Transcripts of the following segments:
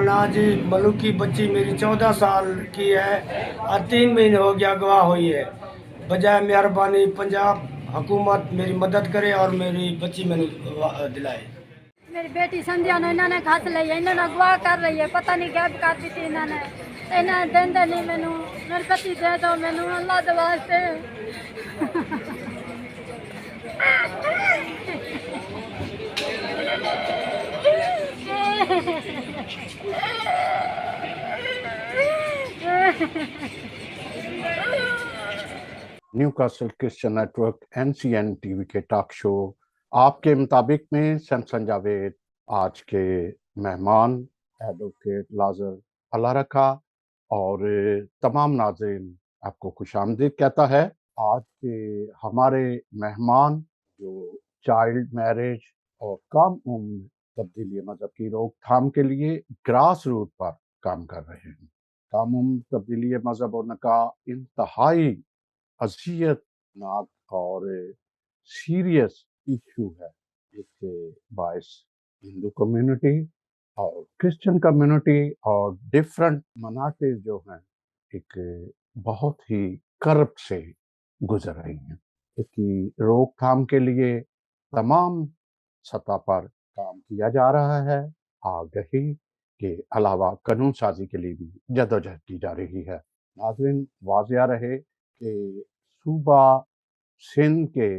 Nazi Malook की बच्ची मेरी 14 साल की है और 3 महीने हो गया अगवा हुई है। बजाय मेहरबानी पंजाब हुकूमत मेरी मदद करे और मेरी बच्ची मैंने दिलाए। मेरी बेटी संध्या ने इन्होंने खस ली है, इन्होंने अगवा कर रही है, पता नहीं क्या कर दी थी इन्होंने। इन्हें देंदे नहीं मैनू, मेरे पति दे दो मैनू अल्लाह दे वास्ते। New castle Christian network NCN TV के टॉक शो आपके मुताबिक में सैमसन जावेद आज के मेहमान एडवोकेट लाजर अल्लाह रखा और तमाम नाज़रीन आपको खुशामदीद कहता है। आज के हमारे मेहमान जो चाइल्ड मैरिज और कम उम्र तब्दीली मजहब की रोकथाम के लिए ग्रास रूट पर काम कर रहे हैं। कम उम्र तब्दीली मजहब और निकाह इंतहाई अज़ियतनाक और सीरियस इशू है, जिसके बायस हिंदू कम्युनिटी और क्रिश्चियन कम्युनिटी और डिफरेंट मनाटे जो हैं एक बहुत ही कर्ब से गुजर रही हैं। इसकी रोकथाम के लिए तमाम सतह पर काम किया जा रहा है। आगही के अलावा कानून साजी के लिए भी जदोजहद की जा रही है। नाज़रीन, वाज़िया रहे कि सूबा सिंध के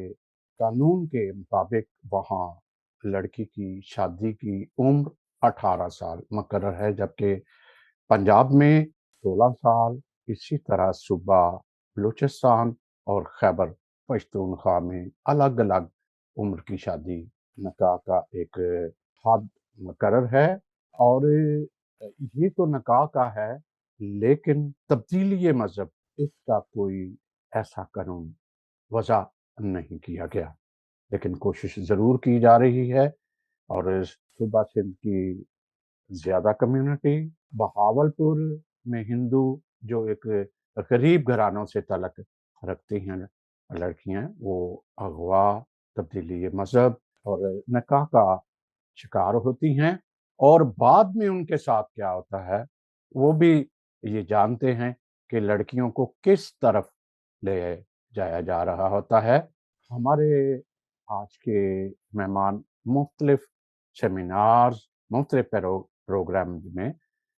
कानून के मुताबिक वहाँ लड़की की शादी की उम्र 18 साल मुकर्रर है, जबकि पंजाब में 16 साल, इसी तरह सूबा बलूचिस्तान और खैबर पख्तूनख्वा में अलग अलग उम्र की शादी निकाह का एक हद मुकर्रर है। और ये तो निकाह का है, लेकिन तब्दीली मजहब इसका कोई ऐसा कानून वज़ा नहीं किया गया, लेकिन कोशिश ज़रूर की जा रही है। और सूबा सिंध की ज़्यादा कम्युनिटी बहावलपुर में हिंदू जो एक गरीब घरानों से तल्लुक़ रखती हैं लड़कियां, वो अगवा, तब्दीली मजहब और निकाह का शिकार होती हैं। और बाद में उनके साथ क्या होता है वो भी ये जानते हैं कि लड़कियों को किस तरफ ले जाया जा रहा होता है। हमारे आज के मेहमान मुख्तलिफ सेमिनार्स, मुख्तलिफ प्रोग्राम में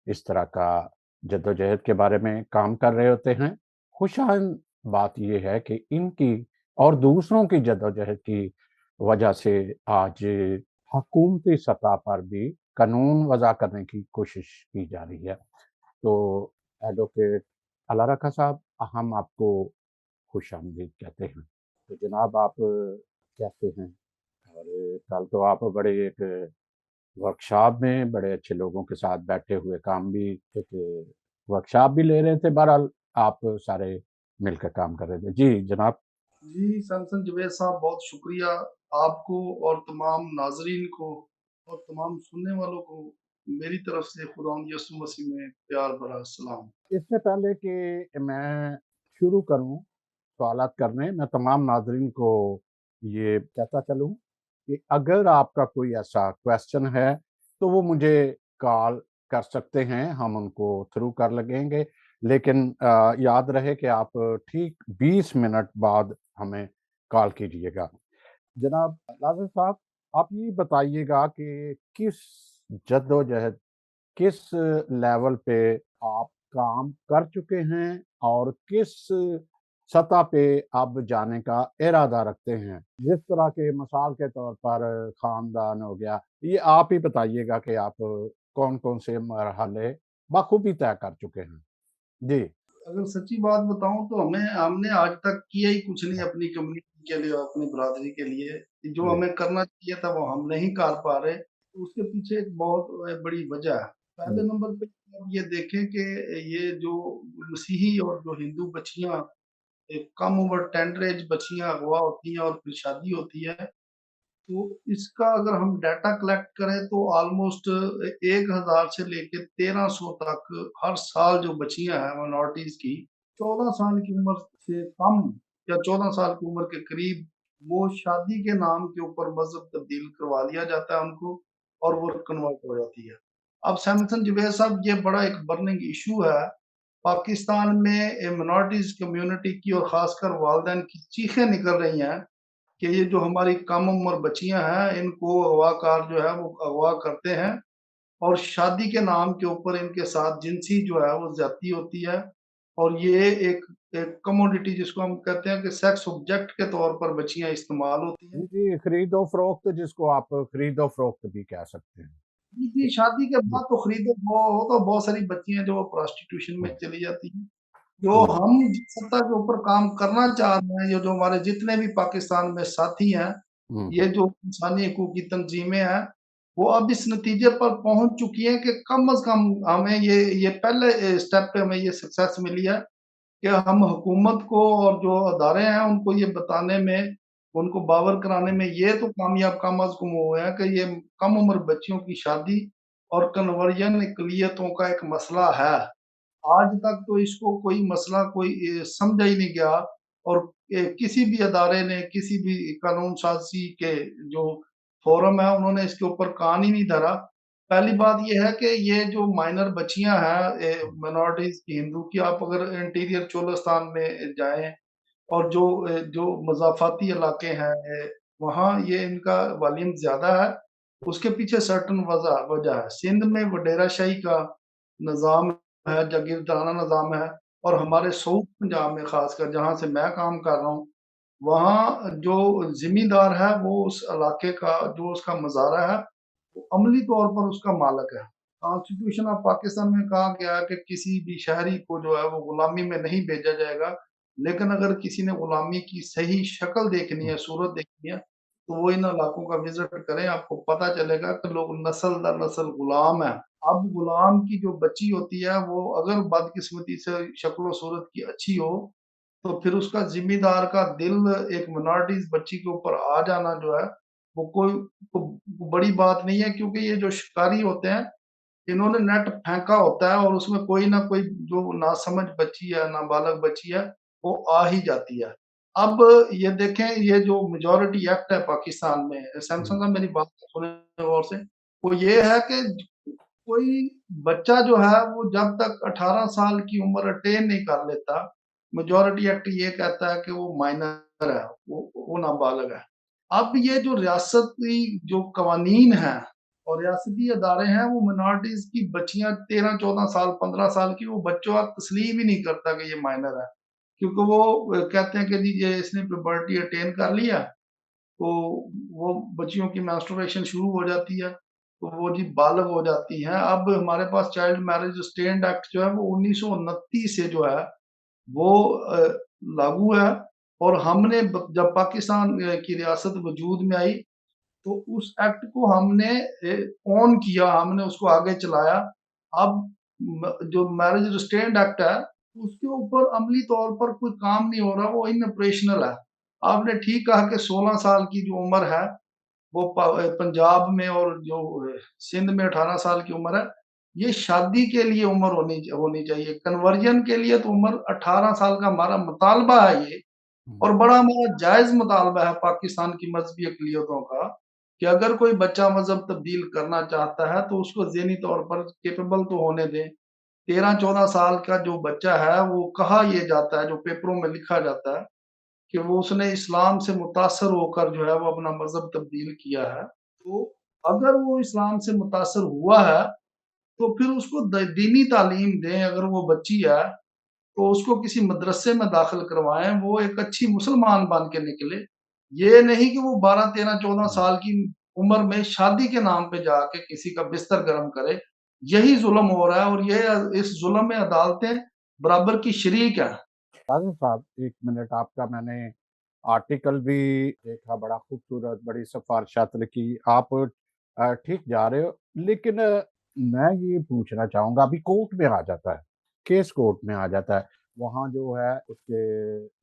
इस तरह का जद्दोजहद के बारे में काम कर रहे होते हैं। खुशाइन बात यह है कि इनकी और दूसरों की जद्दोजहद की वजह से आज हुकूमती सतह पर भी कानून वज़ा करने की कोशिश की जा रही है। तो एडवोकेट अल्लाह रखा साहब, हम आपको खुशामदीद कहते हैं। तो जनाब, आप कैसे हैं? और कल तो आप बड़े एक वर्कशॉप में बड़े अच्छे लोगों के साथ बैठे हुए काम भी एक वर्कशॉप भी ले रहे थे। बहरहाल आप सारे मिलकर काम कर रहे थे। जी जनाब। जी सैमसन जुबैर साहब, बहुत शुक्रिया आपको और तमाम नाजरीन को और तमाम सुनने वालों को मेरी तरफ से खुदावंद यीशु मसीह में प्यार भरा सलाम। इससे पहले कि मैं शुरू करूं सवालात करने, मैं तमाम नाजरीन को ये कहता चलूं कि अगर आपका कोई ऐसा क्वेश्चन है तो वो मुझे कॉल कर सकते हैं, हम उनको थ्रू कर लगेंगे। लेकिन याद रहे कि आप ठीक 20 मिनट बाद हमें कॉल कीजिएगा। जनाब लाज़र साहब, आप ये बताइएगा कि किस जद्दोजहद, किस लेवल पे आप काम कर चुके हैं और किस सतह पे अब जाने का इरादा रखते हैं? जिस तरह के मिसाल के तौर पर खानदान हो गया, ये आप ही बताइएगा कि आप कौन-कौन से मरहले बखूबी तय कर चुके हैं? जी। अगर सच्ची बात बताऊं तो हमने आज तक किया ही कुछ नहीं अपनी कम्युनिटी के लिए और अपनी बरादरी के लिए। जो जी। हमें करना चाहिए था वो हम नहीं कर पा रहे, तो उसके पीछे एक बहुत बड़ी वजह है। पहले नंबर पे आप ये देखें कि ये जो मसीही और जो हिंदू बच्चियां, एक कम उम्र टेंडर एज बच्चियां अगवा होती हैं और फिर शादी होती है, तो इसका अगर हम डाटा कलेक्ट करें तो ऑलमोस्ट 1000 से लेके 1300 तक हर साल जो बच्चियां हैं माइनॉरिटीज की 14 साल की उम्र से कम या 14 साल की उम्र के करीब, वो शादी के नाम के ऊपर मजहब तब्दील करवा लिया जाता है उनको और वो कन्वर्ट हो जाती है। अब सैमसन जुबैर साहब, ये बड़ा एक बर्निंग इशू है। पाकिस्तान में मिनॉरिटीज़ कम्युनिटी की और ख़ासकर वालिदैन की चीखें निकल रही हैं कि ये जो हमारी कम उम्र बच्चियाँ हैं, इनको अगवाकार जो है वो अगवा करते हैं और शादी के नाम के ऊपर इनके साथ जिनसी जो है वो ज़्यादती होती है और ये एक एक कमोडिटी जिसको हम कहते हैं कि सेक्स ऑब्जेक्ट के तौर पर बच्चियाँ इस्तेमाल होती हैं। जी, जी, खरीदो-फ़रोख्त जिसको आप खरीदो-फ़रोख्त भी कह सकते हैं। जी, जी, शादी के बाद तो खरीदो वो तो बहुत सारी बच्चियाँ जो प्रोस्टिट्यूशन में हुँ, चली जाती हैं। जो हुँ, हम जिस सत्ता के ऊपर काम करना चाह रहे हैं, ये जो हमारे जितने भी पाकिस्तान में साथी हैं, हुँ, ये जो इंसानी हकूक की तंज़ीमें हैं, वो अब इस नतीजे पर पहुँच चुकी हैं कि कम से कम हमें ये पहले स्टेप पे हमें ये सक्सेस मिली है कि हम हुकूमत को और जो अदारे हैं, उनको ये बताने में, उनको बावर कराने में ये तो कामयाब कम अज़ कम हुए हैं कि ये कम उम्र बच्चियों की शादी और कन्वर्जन इक़लियतों का एक मसला है। आज तक तो इसको कोई मसला कोई समझा ही नहीं गया और किसी भी अदारे ने, किसी भी कानून साज़ी के जो फ़ोरम है, उन्होंने इसके ऊपर कान ही नहीं धरा। पहली बात ये है कि ये जो माइनर बच्चियाँ हैं माइनॉरिटीज़ की, हिंदू की, आप अगर इंटीरियर चोलिस्तान में जाएँ और जो मज़ाफ़ाती इलाके हैं वहाँ ये इनका वॉल्यूम ज़्यादा है। उसके पीछे सर्टेन वजह है। सिंध में वडेराशाही का निज़ाम है, जागीरदाराना निज़ाम है और हमारे साउथ पंजाब में ख़ासकर जहाँ से मैं काम कर रहा हूँ, वहाँ जो ज़िम्मेदार है वो उस इलाके का जो उसका मज़ारा है, वो अमली तौर पर उसका मालिक है। कॉन्स्टिट्यूशन ऑफ पाकिस्तान में कहा गया है कि किसी भी शहरी को जो है वो गुलामी में नहीं भेजा जाएगा, लेकिन अगर किसी ने गुलामी की सही शक्ल देखनी हुँ, है, सूरत देखनी है, तो वो इन इलाकों का विज़िट करें, आपको पता चलेगा कि लोग नस्ल दर नस्ल गुलाम हैं। अब गुलाम की जो बच्ची होती है, वो अगर बदकिस्मती से शक्ल-ओ-सूरत की अच्छी हो, तो फिर उसका ज़िम्मेदार का दिल एक मिनॉरिटीज़ बच्ची के ऊपर आ जाना जो है, वो कोई को बड़ी बात नहीं है क्योंकि ये जो शिकारी होते हैं, इन्होंने नेट फेंका होता है और उसमें कोई ना कोई जो नासमझ बच्ची है, नाबालग बच्ची है, वो आ ही जाती है। अब ये देखें, ये जो मेजॉरिटी एक्ट है पाकिस्तान में, हुँ, सैमसंग साहब मेरी बात सुनें गौर से, वो ये है कि कोई बच्चा जो है वो जब तक 18 साल की उम्र अटेन नहीं कर लेता, मेजॉरिटी एक्ट ये कहता है कि वो माइनर है, वो नाबालिग है। अब ये जो रियासती जो कवानीन हैं और रियासती अदारे हैं, वो मिनॉरिटीज़ की बच्चियाँ 13-14 साल, 15 साल की, वो बच्चों का तस्लीम ही नहीं करता कि ये माइनर है। क्योंकि वो कहते हैं कि जी ये इसने प्यूबर्टी अटेन कर लिया, तो वो बच्चियों की मेंस्ट्रुएशन शुरू हो जाती है, तो वो जी बालिग हो जाती हैं। अब हमारे पास चाइल्ड मैरिज रिस्ट्रेंट एक्ट जो है वो 1929 से जो है वो लागू है और हमने जब पाकिस्तान की रियासत वजूद में आई तो उस एक्ट को हमने ऑन किया, हमने उसको आगे चलाया। अब जो मैरिज रिस्ट्रेंट एक्ट है, उसके ऊपर अमली तौर पर कोई काम नहीं हो रहा, वो इन ऑपरेशनल है। आपने ठीक कहा कि 16 साल की जो उम्र है, वो पंजाब में और जो सिंध में 18 साल की उम्र है, ये शादी के लिए उम्र होनी होनी चाहिए। कन्वर्जन के लिए तो उम्र 18 साल का हमारा मुतालबा है ये हुँ, और बड़ा हमारा जायज़ मुतालबा है पाकिस्तान की मज़हबी अक़लियतों का कि अगर कोई बच्चा मज़हब तब्दील करना चाहता है, तो उसको ज़हनी तौर पर कैपेबल तो होने दें। 13-14 साल का जो बच्चा है, वो कहा ये जाता है, जो पेपरों में लिखा जाता है कि वो उसने इस्लाम से मुतासिर होकर जो है वो अपना मज़हब तब्दील किया है। तो अगर वो इस्लाम से मुतासिर हुआ है, तो फिर उसको दीनी तालीम दें, अगर वो बच्ची है, तो उसको किसी मदरसे में दाखिल करवाएँ, वो एक अच्छी मुसलमान बन के निकले। ये नहीं कि वो 12, 13, 14 हुँ। साल की उम्र में शादी के नाम पे जाके किसी का बिस्तर गरम करे। यही ज़ुल्म हो रहा है और ये इस ज़ुल्म में अदालतें बराबर की शरीक हैं। काज़ी साहब 1 मिनट आपका मैंने आर्टिकल भी देखा बड़ा खूबसूरत, बड़ी सिफ़ारिशात लिखी। आप ठीक जा रहे हो, लेकिन मैं ये पूछना चाहूँगा अभी कोर्ट में आ जाता है, केस कोर्ट में आ जाता है। वहाँ जो है उसके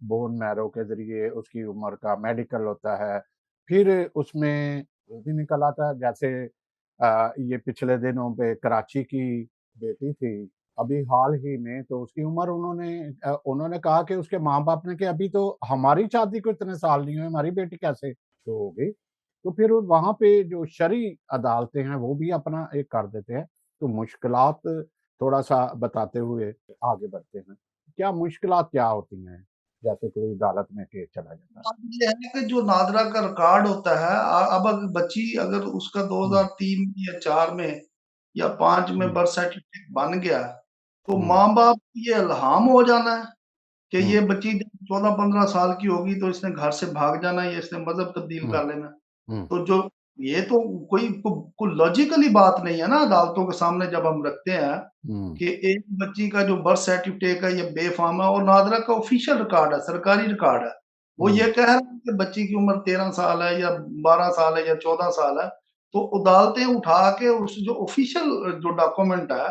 बोन मैरो के ज़रिए उसकी उम्र का मेडिकल होता है। फिर उसमें वो भी निकल आता है जैसे ये पिछले दिनों पे कराची की बेटी थी अभी हाल ही में तो उसकी उम्र उन्होंने कहा कि उसके माँ-बाप ने कि अभी तो हमारी शादी को इतने साल नहीं हुए, हमारी बेटी कैसे शो हो गई? तो फिर वहाँ पे जो शरई अदालतें हैं वो भी अपना एक कर देते हैं। तो मुश्किलात थोड़ा-सा बताते हुए आगे बढ़ते हैं। क्या मुश्किलात क्या होती हैं? जैसे कोई अदालत में केस चला जाता है। अब ये है कि जो नादरा का रिकॉर्ड होता है अब अगर बच्ची अगर उसका हुँ, 2003 या 4 में या 5 में हुँ, बर्थ सर्टिफिकेट बन गया, तो हुँ, माँ-बाप को ये इल्हाम हो जाना है कि हुँ, ये बच्ची जब 14-15 साल की होगी तो इसने घर से भाग जाना है या इसने मज़हब तब्दील हुँ, कर लेना। हुँ, तो जो ये तो कोई लॉजिकली बात नहीं है ना अदालतों के सामने जब हम रखते हैं हुँ, कि एक बच्ची का जो बर्थ सर्टिफिकेट है ये बेफ़ामा और नादरा का ऑफ़िशियल रिकॉर्ड है, सरकारी रिकॉर्ड है। वो हुँ, ये कह रहा है कि बच्ची की उम्र 13 साल है या 12 साल है या 14 साल है, तो अदालतें उठा के उस जो ऑफ़िशियल जो डॉक्यूमेंट है,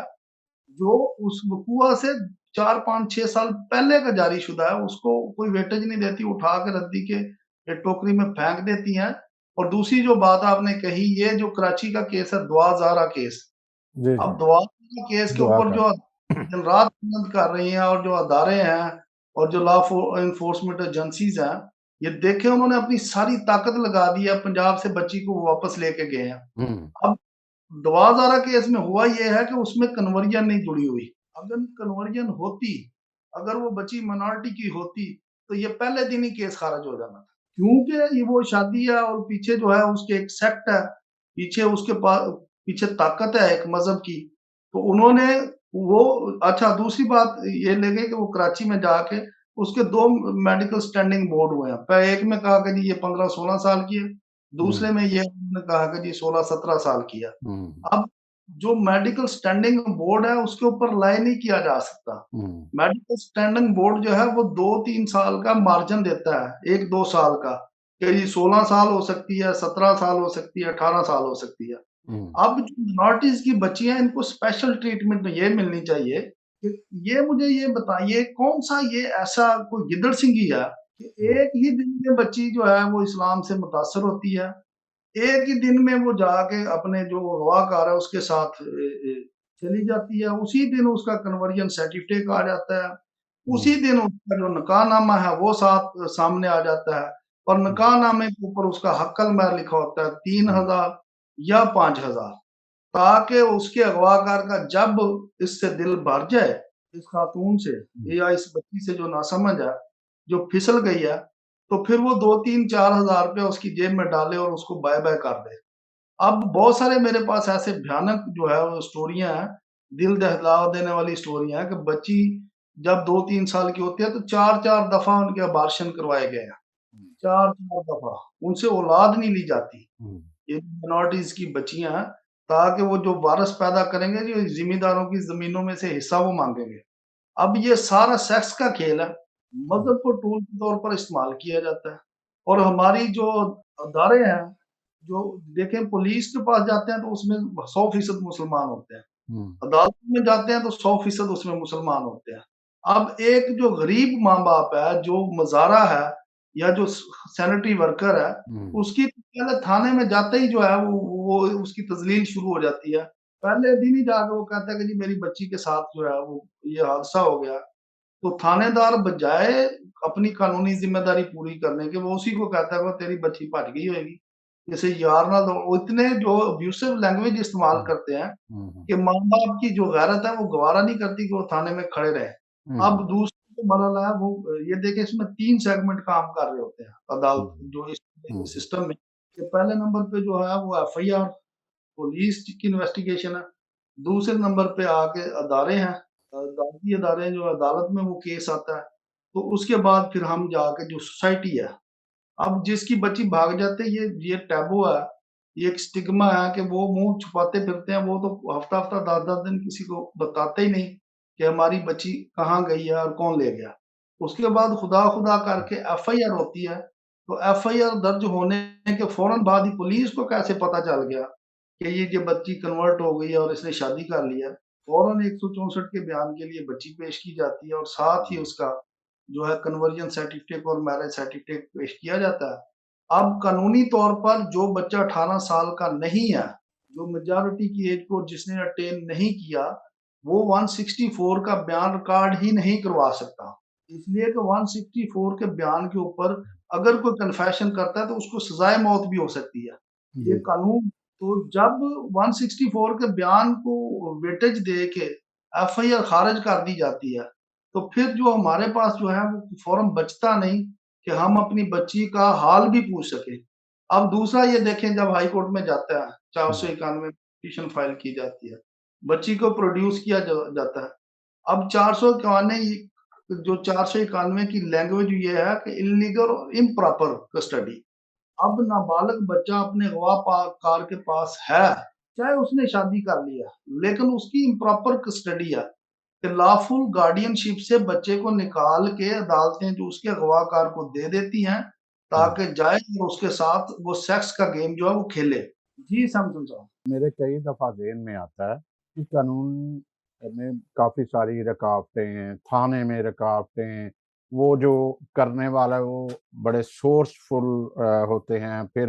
जो उस वक़ूआ से 4, 5, 6 साल पहले का जारीशुदा है, उसको कोई वेटेज नहीं देती, उठा के रद्दी के टोकरी में फेंक देती हैं। और दूसरी जो बात आपने कही, ये जो कराची का केस है, दुआ ज़ारा केस। जी, जी, अब दुआ ज़ारा केस के दुआ ऊपर का। जो दिन-रात मेहनत कर रही हैं और जो अदारे हैं और जो लॉ एनफोर्समेंट एजेंसीज़ हैं, ये देखें उन्होंने अपनी सारी ताकत लगा दी है, पंजाब से बच्ची को वापस लेके गए हैं। हुँ, अब दवाज़ारा केस में हुआ ये है कि उसमें कन्वर्जन नहीं जुड़ी हुई। अगर कन्वर्जन होती, अगर वो बच्ची माइनॉरिटी की होती, तो ये पहले दिन ही केस खारिज हो जाना था। क्योंकि ये वो शादी है और पीछे जो है उसके एक सेक्ट है, पीछे उसके पीछे ताकत है एक मज़हब की, तो उन्होंने वो अच्छा दूसरी बात ये लगे कि वो कराची में जाके उसके 2 मेडिकल स्टैंडिंग बोर्ड हुए हैं। एक में कहा कि जी ये 15-16 साल की है, हुँ, दूसरे में ये उन्होंने कहा कि जी 16-17 साल की है। हुँ, अब जो मेडिकल स्टैंडिंग बोर्ड है उसके ऊपर अप्लाई नहीं किया जा सकता। हुँ, मेडिकल स्टैंडिंग बोर्ड जो है वो 2-3 साल का मार्जिन देता है, 1-2 साल का, कि ये 16 साल हो सकती है, 17 साल हो सकती है, 18 साल हो सकती है। हुँ, अब जो मिनॉरिटीज़ की बच्चियाँ हैं इनको स्पेशल ट्रीटमेंट ये मिलनी चाहिए कि ये मुझे ये बताइए कौन-सा ये ऐसा कोई गिदड़-सिंगी है कि हुँ, एक ही दिन में बच्ची जो है वो इस्लाम से मुतासिर होती है, एक ही दिन में वो जाके अपने जो अगवाकार है उसके साथ चली जाती है, उसी दिन उसका कन्वर्जन सर्टिफिकेट आ जाता है, हुँ, उसी दिन उसका जो निकाहनामा है वो सामने आ जाता है और हुँ, निकाहनामे के ऊपर उसका हक़्क़ल महर लिखा होता है हुँ, 3000 या 5000 ताकि उसके अगवाकार का जब इससे दिल भर जाए, इस खातून से हुँ, या इस बच्ची से जो नासमझ है, जो फिसल गई है, तो फिर वो 2-3-4 हज़ार रुपया उसकी जेब में डाले और उसको बाय-बाय कर दे। अब बहुत सारे मेरे पास ऐसे भयानक जो है वो स्टोरियाँ हैं, दिल दहला देने वाली स्टोरियाँ हैं कि बच्ची जब 2-3 साल की होती है तो 4-4 दफ़ा उनके अबॉर्शन करवाए गए हैं, 4-4 दफ़ा, उनसे औलाद नहीं ली जाती। हुँ, ये माइनॉरिटीज़ की बच्चियाँ हैं, ताकि वो जो वारिस पैदा करेंगे, जो ज़िम्मेदारों की ज़मीनों में से हिस्सा वो माँगेंगे। अब ये सारा सेक्स का खेल है, हुँ, मज़हब को टूल के तौर पर इस्तेमाल किया जाता है और हमारी जो अदारे हैं, जो देखें पुलिस के पास जाते हैं तो उसमें 100% मुसलमान होते हैं, हुँ, अदालतों में जाते हैं तो 100% उसमें मुसलमान होते हैं। अब एक जो गरीब माँ-बाप है, जो मज़ारा है या जो सैनिटरी वर्कर है, हुँ, उसकी पहले थाने में जाते ही जो है वो उसकी तज़लील शुरू हो जाती है। पहले दिन ही जाके वो कहता है कि जी मेरी बच्ची के साथ जो है वो ये हादसा हो गया। तो थानेदार बजाए अपनी कानूनी ज़िम्मेदारी पूरी करने के, वो उसी को कहता है वो तेरी बच्ची भज गई होएगी। जैसे यार ना दो वो इतने जो अब्यूसिव लैंग्वेज इस्तेमाल हुँ, करते हैं हुँ, कि माँ-बाप की जो गैरत है वो गवारा नहीं करती कि वो थाने में खड़े रहें। हुँ, अब दूसरा जो मरहला है वो ये देखिए इसमें 3 सेगमेंट काम कर रहे होते हैं अदालत हुँ, जो इस हुँ, सिस्टम में कि पहले नंबर पे जो है वो एफआईआर पुलिस की इन्वेस्टिगेशन है। दूसरे नंबर पे आके अदारे हैं, अदालती अदारे हैं जो अदालत में वो केस आता है। तो उसके बाद फिर हम जाके जो सोसाइटी है, अब जिसकी बच्ची भाग जाती है ये टैबू है, ये एक स्टिग्मा है कि वो मुँह छुपाते फिरते हैं, वो तो हफ्ता-हफ्ता 10-10 दिन किसी को बताते ही नहीं कि हमारी बच्ची कहाँ गई है और कौन ले गया। उसके बाद खुदा-खुदा करके एफआईआर होती है, तो एफआईआर दर्ज होने के फ़ौरन बाद ही पुलिस को कैसे पता चल गया कि ये बच्ची कन्वर्ट हो गई है और इसने शादी कर लिया है। फ़ौरन 164 के बयान के लिए बच्ची पेश की जाती है और साथ ही उसका जो है कन्वर्जन सर्टिफिकेट और मैरिज सर्टिफिकेट पेश किया जाता है। अब कानूनी तौर पर जो बच्चा 18 साल का नहीं है, जो मेजॉरिटी की एज को जिसने अटेन नहीं किया, वो 164 का बयान रिकॉर्ड ही नहीं करवा सकता। इसलिए कि 164 के बयान के ऊपर अगर कोई कन्फेशन करता है तो उसको सज़ाए मौत भी हो सकती है। ये जी, कानून तो जब 164 के बयान को वेटेज दे के एफआईआर खारिज कर दी जाती है, तो फिर जो हमारे पास जो है वो फोरम बचता नहीं कि हम अपनी बच्ची का हाल भी पूछ सकें। अब दूसरा ये देखें, जब हाई कोर्ट में जाता है, 491 पिटीशन फाइल की जाती है, बच्ची को प्रोड्यूस किया जाता है। अब 491 जो 491 की लैंग्वेज ये है कि इल्लीगल और इम्प्रॉपर कस्टडी। अब नाबालिग बच्चा अपने कार के पास है, चाहे उसने शादी कर लिया, लेकिन उसकी इम्प्रॉपर कस्टडी है कि लॉफुल गार्डियनशिप से बच्चे को निकाल के अदालतें जो उसके अगवाकार को दे देती हैं, ताकि जाए और उसके साथ वो सेक्स का गेम जो है वो खेले। जी सैमसन साहब। मेरे कई दफ़ा ज़हन में आता है कि कानून में काफ़ी सारी रुकावटें हैं, थाने में रुकावटें हैं, वो जो करने वाला है वो बड़े सोर्सफुल होते हैं। फिर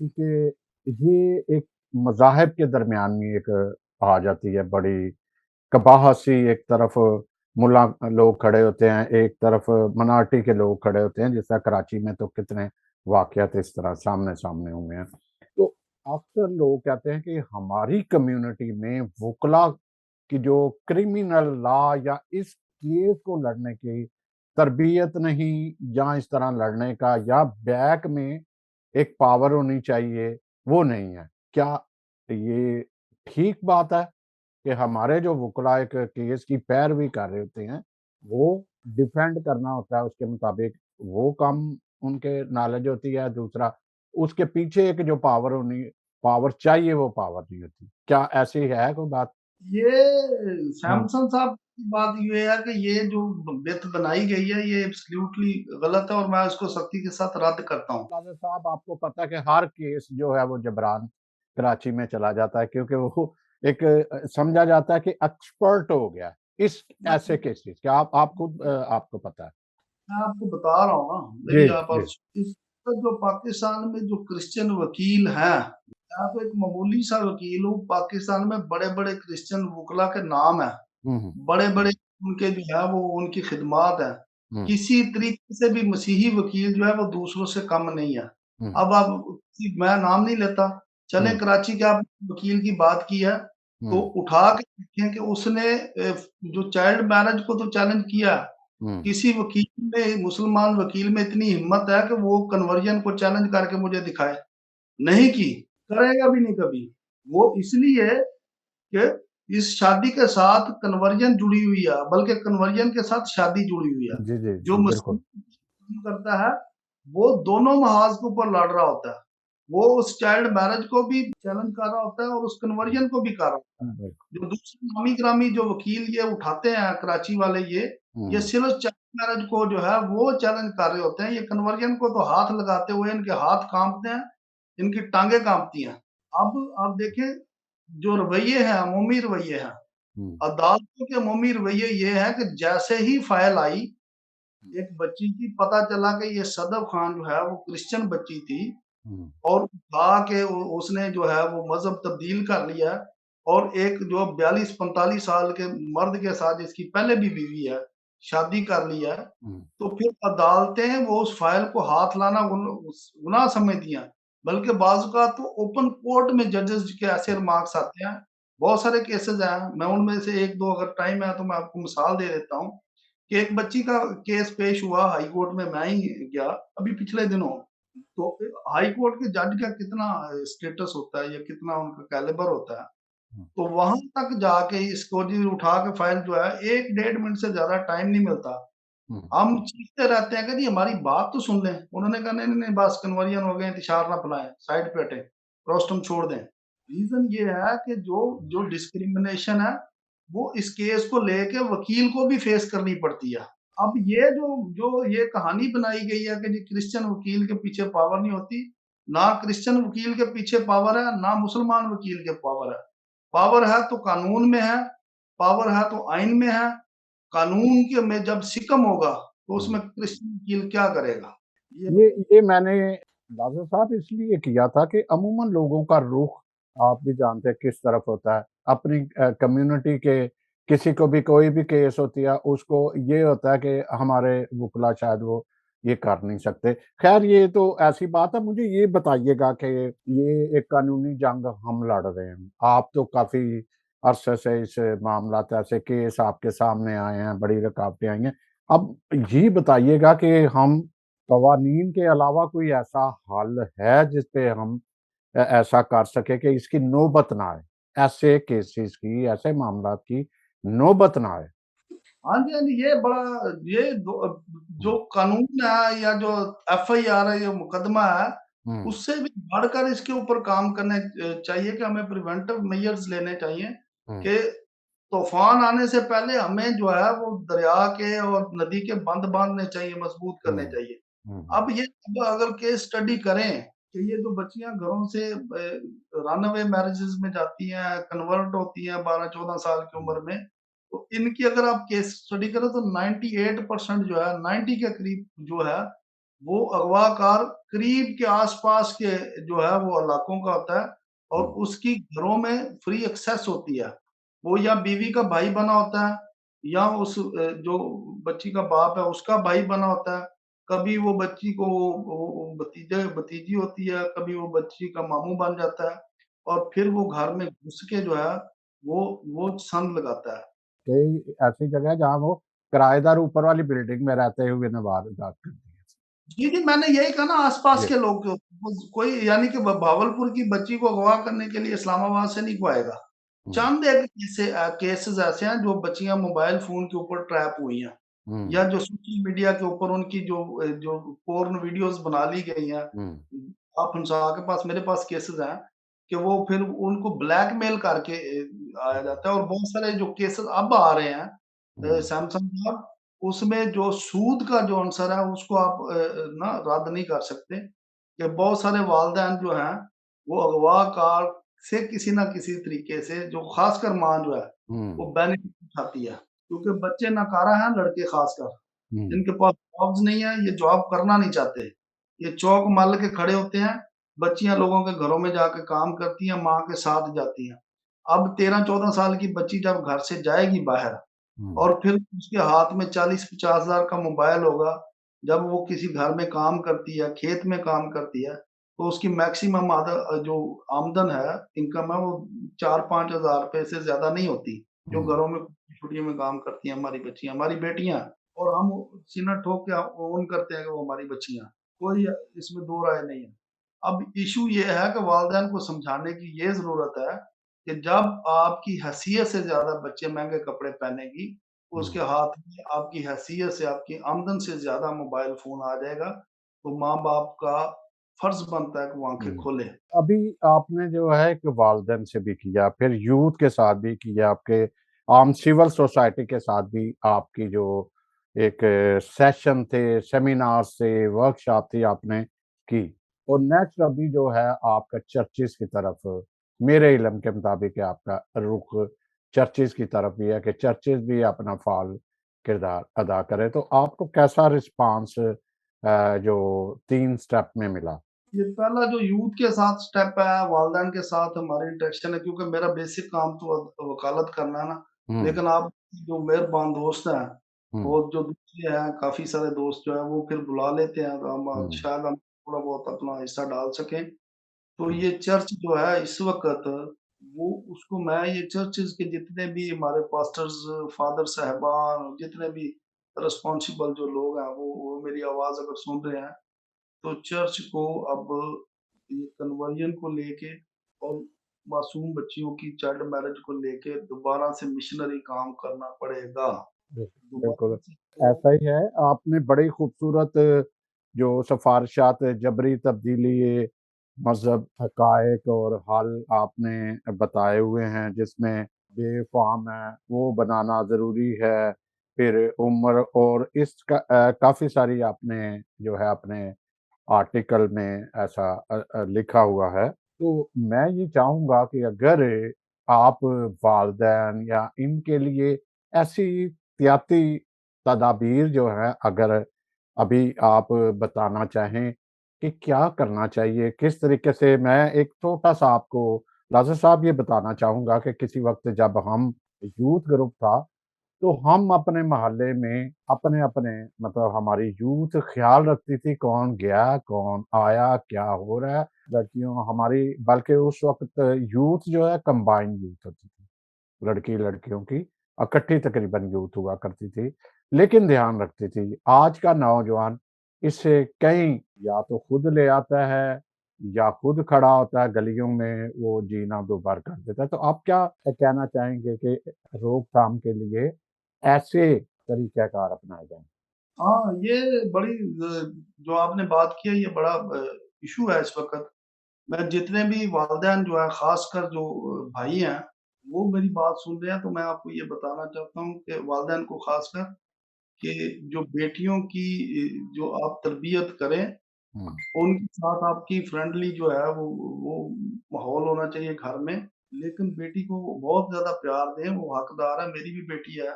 क्योंकि ये एक मज़ाहिब के दरमियान में एक आ जाती है बड़ी कबाहत सी। एक तरफ मुल्ला लोग खड़े होते हैं, एक तरफ मिनार्टी के लोग खड़े होते हैं, जिस तरह कराची में तो कितने वाक़यात इस तरह सामने-सामने हुए हैं। तो अक्सर लोग कहते हैं कि हमारी कम्युनिटी में वुकला की जो क्रिमिनल लॉ या इस केस को लड़ने की तरबियत नहीं, या इस तरह लड़ने का या बैक में एक पावर होनी चाहिए, वो नहीं है। क्या ये ठीक बात है कि हमारे जो वुकला एक केस की पैरवी कर रहे होते हैं, वो डिफेंड करना होता है उसके मुताबिक, वो काम उनके नॉलेज होती है। दूसरा, उसके पीछे एक जो पावर चाहिए वो पावर नहीं होती। क्या ऐसी है कोई बात? ये हाँ। सैमसन साहब की बात ये है कि ये जो बित बनाई गई है ये एब्सोल्युटली गलत है और मैं उसको सख्ती के साथ रद्द करता हूँ। काज़ी साहब, आपको पता है कि हर केस जो है वो जबरान कराची में चला जाता है, क्योंकि वो एक समझा जाता है कि एक्सपर्ट हो गया है इस मैं ऐसे केसेस। क्या आप खुद आपको पता है? मैं आपको बता रहा हूँ ना, जी, मेरी आप जी। इस जो पाकिस्तान में जो क्रिश्चियन वकील हैं, मैं तो एक मामूली सा वकील हूँ, पाकिस्तान में बड़े-बड़े क्रिश्चियन वकला के नाम हैं, हुँ, हुँ। बड़े-बड़े उनके जो है वो उनकी खिदमात है। हुँ, किसी तरीके से भी मसीही वकील जो है वो दूसरों से कम नहीं है। हुँ, अब आप मैं नाम नहीं लेता, चलें हुँ, कराची के आपने वकील की बात की है, तो हुँ, उठा के देखें कि उसने जो चाइल्ड मैरिज को तो चैलेंज किया, हुँ, किसी वकील में मुसलमान वकील में इतनी हिम्मत है कि वो कन्वर्जन को चैलेंज करके मुझे दिखाए, नहीं की, करेगा भी नहीं कभी। वो इसलिए कि इस शादी के साथ कन्वर्जन जुड़ी हुई है, बल्कि कन्वर्जन के साथ शादी जुड़ी हुई है। जी, जी, जो जी, मुस्लिम बिल्कुल। करता है, वो दोनों महाज के ऊपर लड़ रहा होता है। वो उस चाइल्ड मैरिज को भी चैलेंज कर रहा होता है और उस कन्वर्जन को भी कर रहा होता है। बिल्कुल। जो दूसरे नामी-गिरामी जो वकील ये उठाते हैं कराची वाले ये हुँ, सिर्फ़ चाइल्ड मैरिज को जो है वो चैलेंज कर रहे होते हैं। ये कन्वर्जन को तो हाथ लगाते हुए इनके हाथ काँपते हैं, इनकी टाँगें काँपती हैं। अब आप देखें, जो रवैये हैं, अमूमी रवैये हैं, हुँ, अदालतों के अमूमी रवैये ये हैं कि जैसे ही फ़ाइल आई, एक बच्ची की, पता चला कि ये सदब खान जो है वो क्रिश्चियन बच्ची थी हुँ, और उठा के उसने जो है वो मज़हब तब्दील कर लिया है और एक जो 42-45 साल के मर्द के साथ जिसकी पहले भी बीवी है, शादी कर ली है, हुँ, तो फिर अदालतें वो उस फ़ाइल को हाथ लाना गुनाह समझती हैं। बल्कि बाज़ औक़ात तो ओपन कोर्ट में जजेस के ऐसे रिमार्क्स आते हैं, बहुत सारे केसेज़ हैं, मैं उनमें से 1-2 अगर टाइम है तो मैं आपको मिसाल दे देता हूँ, कि एक बच्ची का केस पेश हुआ हाई कोर्ट में, मैं ही गया अभी पिछले दिनों। तो हाई कोर्ट के जज का कितना स्टेटस होता है या कितना उनका कैलिबर होता है, हुँ, तो वहां तक जाके इसको जी उठा के फाइल जो है 1-1.5 मिनट से ज्यादा टाइम नहीं मिलता। हुँ, हम चीखते रहते हैं कि जी हमारी बात तो सुन लें। उन्होंने कहा नहीं नहीं नहीं, बस कन्वर्जन हो गए, इंतजार ना फैलाएं, साइड पे हटें, रोस्टम छोड़ दें। रीजन ये है कि जो जो डिस्क्रिमिनेशन है वो इस केस को लेके वकील को भी फेस करनी पड़ती है। अब ये जो जो ये कहानी बनाई गई है कि जी क्रिश्चियन वकील के पीछे पावर नहीं होती, ना क्रिश्चियन वकील के पीछे पावर है, ना मुसलमान वकील के पावर है। पावर है तो कानून में है, पावर है तो आइन में है। कानून के में जब सिकम होगा, तो हुँ। उसमें क्रिश्चियन वकील क्या करेगा? ये ये मैंने लाज़र साहब इसलिए किया था कि अमूमन लोगों का रुख आप भी जानते हैं किस तरफ होता है। अपनी कम्युनिटी के किसी को भी कोई भी केस होती है, उसको ये होता है कि हमारे वुकला शायद वो ये कर नहीं सकते। खैर ये तो ऐसी बात है, मुझे ये बताइएगा कि ये एक कानूनी जंग हम लड़ रहे हैं। आप तो काफ़ी अरसे से इस मामलात ऐसे केस आपके सामने आए हैं, बड़ी रुकावटें आई हैं। अब ये बताइएगा कि हम कवानीन के अलावा कोई ऐसा हल है जिस पे हम ऐसा कर सकें कि इसकी नौबत ना आए, ऐसे केसेस की, ऐसे मामलात की नौबत ना आए? हाँ जी, हाँ जी, ये बड़ा ये जो हुँ, कानून है या जो एफआईआर है, ये मुकदमा है, हुँ, उससे भी बढ़कर इसके ऊपर काम करने चाहिए कि हमें प्रिवेंटिव मेजर्स लेने चाहिए हुँ, कि तूफ़ान आने से पहले हमें जो है वो दरिया के और नदी के बंद बाँधने चाहिए, मजबूत करने हुँ, चाहिए। हुँ, अब ये अब अगर केस स्टडी करें कि ये जो बच्चियाँ घरों से रन अवे मैरेजेज़ में जाती हैं, कन्वर्ट होती हैं 12-14 साल की हुँ, उम्र में, तो इनकी अगर आप केस स्टडी करें तो 98% जो है 90 के करीब जो है, वो अगवाकार करीब के आस-पास के जो है वो इलाकों का होता है और हुँ, उसकी घरों में फ्री एक्सेस होती है। वो या बीवी का भाई बना होता है या उस जो बच्ची का बाप है उसका भाई बना होता है। कभी वो बच्ची को वो भतीजी होती है, कभी वो बच्ची का मामू बन जाता है और फिर वो घर में घुस के जो है वो संद लगाता है। कई ऐसी जगह है जहाँ वो किराएदार ऊपर वाली बिल्डिंग में रहते हुए ने वारदात कर दी है। जी, जी, मैंने यही कहा ना आस-पास जी, के लोग को कोई यानी कि ब भावलपुर की बच्ची को अगवा करने के लिए इस्लामाबाद से नहीं को आएगा। हुँ, चंद एक केसेज़ ऐसे हैं जो बच्चियाँ मोबाइल फ़ोन के ऊपर ट्रैप हुई हैं हुँ, या जो सोशल मीडिया के ऊपर उनकी जो पोर्न वीडियोज़ बना ली गई हैं। हुँ, आप हंसा के पास मेरे पास केसेज़ हैं कि वो फिर उनको ब्लैकमेल करके आया जाता है और बहुत सारे जो केसेज़ अब आ रहे हैं हुँ, सैमसंग का उसमें जो सूद का जो आंसर है उसको आप ना रद्द नहीं कर सकते कि बहुत सारे वालिदैन जो हैं वो अगवाकार से किसी न किसी तरीके से जो ख़ासकर माँ जो है हुँ, वो बेनिफिट उठाती है। क्योंकि बच्चे नकारा हैं लड़के ख़ासकर, हुँ, जिनके पास जॉब्स नहीं है, ये जॉब करना नहीं चाहते। ये चौक मल के खड़े होते हैं, बच्चियाँ लोगों के घरों में जाके काम करती हैं, माँ के साथ जाती हैं। अब 13-14 साल की बच्ची जब घर से जाएगी बाहर हुँ, और फिर उसके हाथ में 40-50 हज़ार का मोबाइल होगा, जब वो किसी घर में काम करती है, खेत में काम करती है, तो उसकी मैक्सिमम जो आमदन है, इनकम है, वो 4-5 हज़ार रुपए से ज़्यादा नहीं होती, जो हुँ, घरों में छुट्टियों में काम करती हैं हमारी बच्चियाँ, हमारी बेटियाँ। और हम सीना ठोक के ओन करते हैं कि वो हमारी बच्चियाँ। कोई इसमें दो राय नहीं है। अब इश्यू ये है कि वालिदैन को समझाने की ये ज़रूरत है कि जब आपकी हैसियत से ज़्यादा बच्चे महँगे कपड़े पहनेगी, हुँ, उसके हाथ में आपकी हैसियत से, आपकी आमदन से ज़्यादा मोबाइल फ़ोन आ जाएगा, तो माँ-बाप का फ़र्ज़ बनता है कि वो आँखें हुँ। खोलें। अभी आपने जो है एक वालिदैन से भी किया, फिर यूथ के साथ भी किया, आपके आम सिविल सोसाइटी के साथ भी आपकी जो एक सेशन थे, सेमिनार्स थे, वर्कशॉप थी आपने की। और नेक्स्ट अभी जो है आपका चर्चेज़ की तरफ मेरे इल्म के मुताबिक आपका रुख चर्चेज़ की तरफ भी है कि चर्चेज़ भी अपना फ़ाल किरदार अदा करें। तो आपको कैसा रिस्पॉन्स जो 3 स्टेप में मिला? ये पहला जो यूथ के साथ स्टेप है, वालिदैन के साथ हमारी इंटरेक्शन है क्योंकि मेरा बेसिक काम तो वकालत करना है ना। हुँ, लेकिन आप जो मेहरबान दोस्त हैं, हुँ, और जो दूसरे हैं, काफ़ी सारे दोस्त जो हैं, वो फिर बुला लेते हैं, तो हम हुँ, शायद हम थोड़ा बहुत अपना हिस्सा डाल सकें। तो हुँ, ये चर्च जो है इस वक़्त वो उसको मैं ये चर्चेज़ के जितने भी हमारे पास्टर्स, फादर साहिबान, जितने भी रिस्पॉन्सिबल जो लोग हैं, वो मेरी आवाज़ अगर सुन रहे हैं, तो चर्च को अब ये कन्वर्जन को लेके और मासूम बच्चियों की चाइल्ड मैरिज को लेके दोबारा से मिशनरी काम करना पड़ेगा। बिल्कुल, दोबारा से तो ऐसा ही है। आपने बड़ी खूबसूरत जो सिफ़ारिशात जबरी तब्दीली, मज़हब, हक़ाइक़ और हल आपने बताए हुए हैं, जिसमें बेफ़ाम है, वो बनाना ज़रूरी है। फिर उम्र और काफ़ी सारी आपने जो है अपने आर्टिकल में ऐसा लिखा हुआ है। तो मैं ये चाहूँगा कि अगर आप वालिदैन या इनके लिए ऐसी एहतियाती तदाबीर जो हैं, अगर अभी आप बताना चाहें कि क्या करना चाहिए? किस तरीके से मैं एक छोटा-सा आपको लाज़र साहब ये बताना चाहूँगा कि किसी वक़्त जब हम यूथ ग्रुप था, तो हम अपने मोहल्ले में अपने-अपने मतलब हमारी यूथ ख़्याल रखती थी कौन गया, कौन आया, क्या हो रहा है। लड़कियों हमारी बल्कि उस वक़्त यूथ जो है कंबाइंड यूथ होती थी। लड़की-लड़कियों की इकट्ठी तकरीबन यूथ हुआ करती थी, लेकिन ध्यान रखती थी। आज का नौजवान इससे कहीं या तो खुद ले आता है या खुद खड़ा होता है गलियों में, वो जीना दो-बार कर देता है। तो आप क्या कहना चाहेंगे कि रोकथाम के लिए ऐसे तरीक़ाकार अपनाए जाएँ? हाँ, ये बड़ी जो आपने बात की है ये बड़ा इश्यू है इस वक़्त। मैं जितने भी वालिदैन जो हैं ख़ासकर जो भाई हैं, वो मेरी बात सुन रहे हैं तो मैं आपको ये बताना चाहता हूँ कि वालिदैन को ख़ासकर कि जो बेटियों की जो आप तरबियत करें, हुँ, उनके साथ आपकी फ्रेंडली जो है वो माहौल होना चाहिए घर में। लेकिन बेटी को बहुत ज़्यादा प्यार दें, वो हकदार है। मेरी भी बेटी है,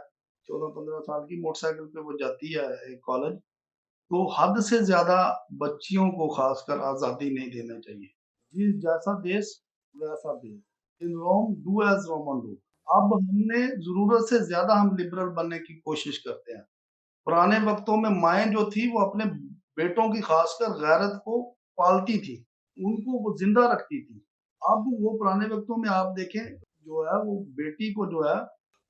14-15 साल की, मोटरसाइकिल पे वो जाती है कॉलेज। तो हद से ज़्यादा बच्चियों को ख़ासकर आज़ादी नहीं देना चाहिए। जिस जैसा देश वैसा देश। In Rome do as Roman do. अब हमने ज़रूरत से ज़्यादा हम लिबरल बनने की कोशिश करते हैं। पुराने वक़्तों में माएँ जो थी वो अपने बेटों की ख़ासकर गैरत को पालती थी, उनको वो ज़िंदा रखती थी। अब वो पुराने वक़्तों में आप देखें जो है वो बेटी को जो है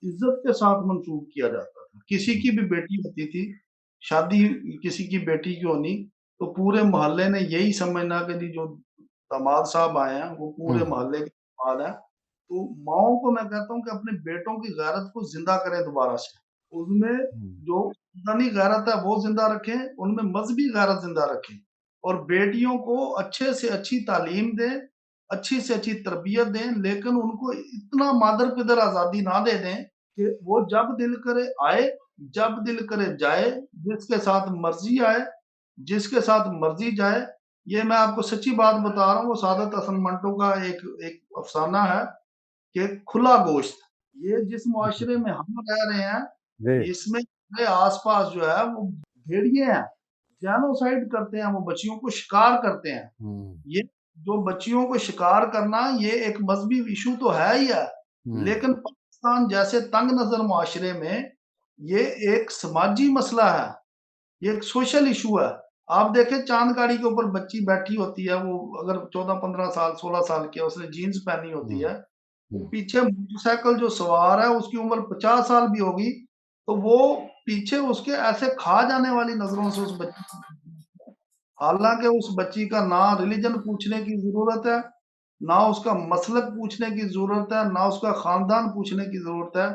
इज़्ज़त के साथ मंसूब किया जाता था। किसी हुँ, की भी बेटी होती थी, शादी किसी की बेटी की होनी तो पूरे मोहल्ले ने यही समझना कि जी जो दामाद साहब आए हैं वो पूरे हुँ, मोहल्ले के दामाद हैं। तो माँओं को मैं कहता हूँ कि अपने बेटों की गैरत को ज़िंदा करें दोबारा से। उसमें हुँ, जो इंसानी गैरत है वो ज़िंदा रखें, उनमें मज़हबी गैरत ज़िंदा रखें और बेटियों को अच्छे से अच्छी तालीम दें, अच्छी से अच्छी तरबियत दें, लेकिन उनको इतना मादर-पिदर आज़ादी ना दे दें कि वो जब दिल करे आए, जब दिल करे जाए, जिसके साथ मर्ज़ी आए, जिसके साथ मर्ज़ी जाए। ये मैं आपको सच्ची बात बता रहा हूँ, वो सादत हसन मंटो का एक एक अफ़साना है कि खुला गोश्त, ये जिस मुआशरे में हम रह रहे हैं, जी, इसमें हमारे आस-पास जो है वो भेड़िए हैं, जेनोसाइड करते हैं, वो बच्चियों को शिकार करते हैं। हुँ, ये जो बच्चियों को शिकार करना ये एक मज़हबी इश्यू तो है ही है, हुँ, लेकिन पाकिस्तान जैसे तंग नज़र मुआशरे में ये एक समाजी मसला है, ये एक सोशल इश्यू है। आप देखें चाँद गाड़ी के ऊपर बच्ची बैठी होती है, वो अगर 14-15 साल, 16 साल की है, उसने जीन्स पहनी होती हुँ, है, वो हुँ, पीछे मोटरसाइकिल जो सवार है उसकी उम्र 50 साल भी होगी, तो वो पीछे उसके ऐसे खा जाने वाली नज़रों से उस बच्ची को हालाँकि उस बच्ची का ना रिलिजन पूछने की ज़रूरत है, ना उसका मसलक पूछने की ज़रूरत है, ना उसका ख़ानदान पूछने की ज़रूरत है।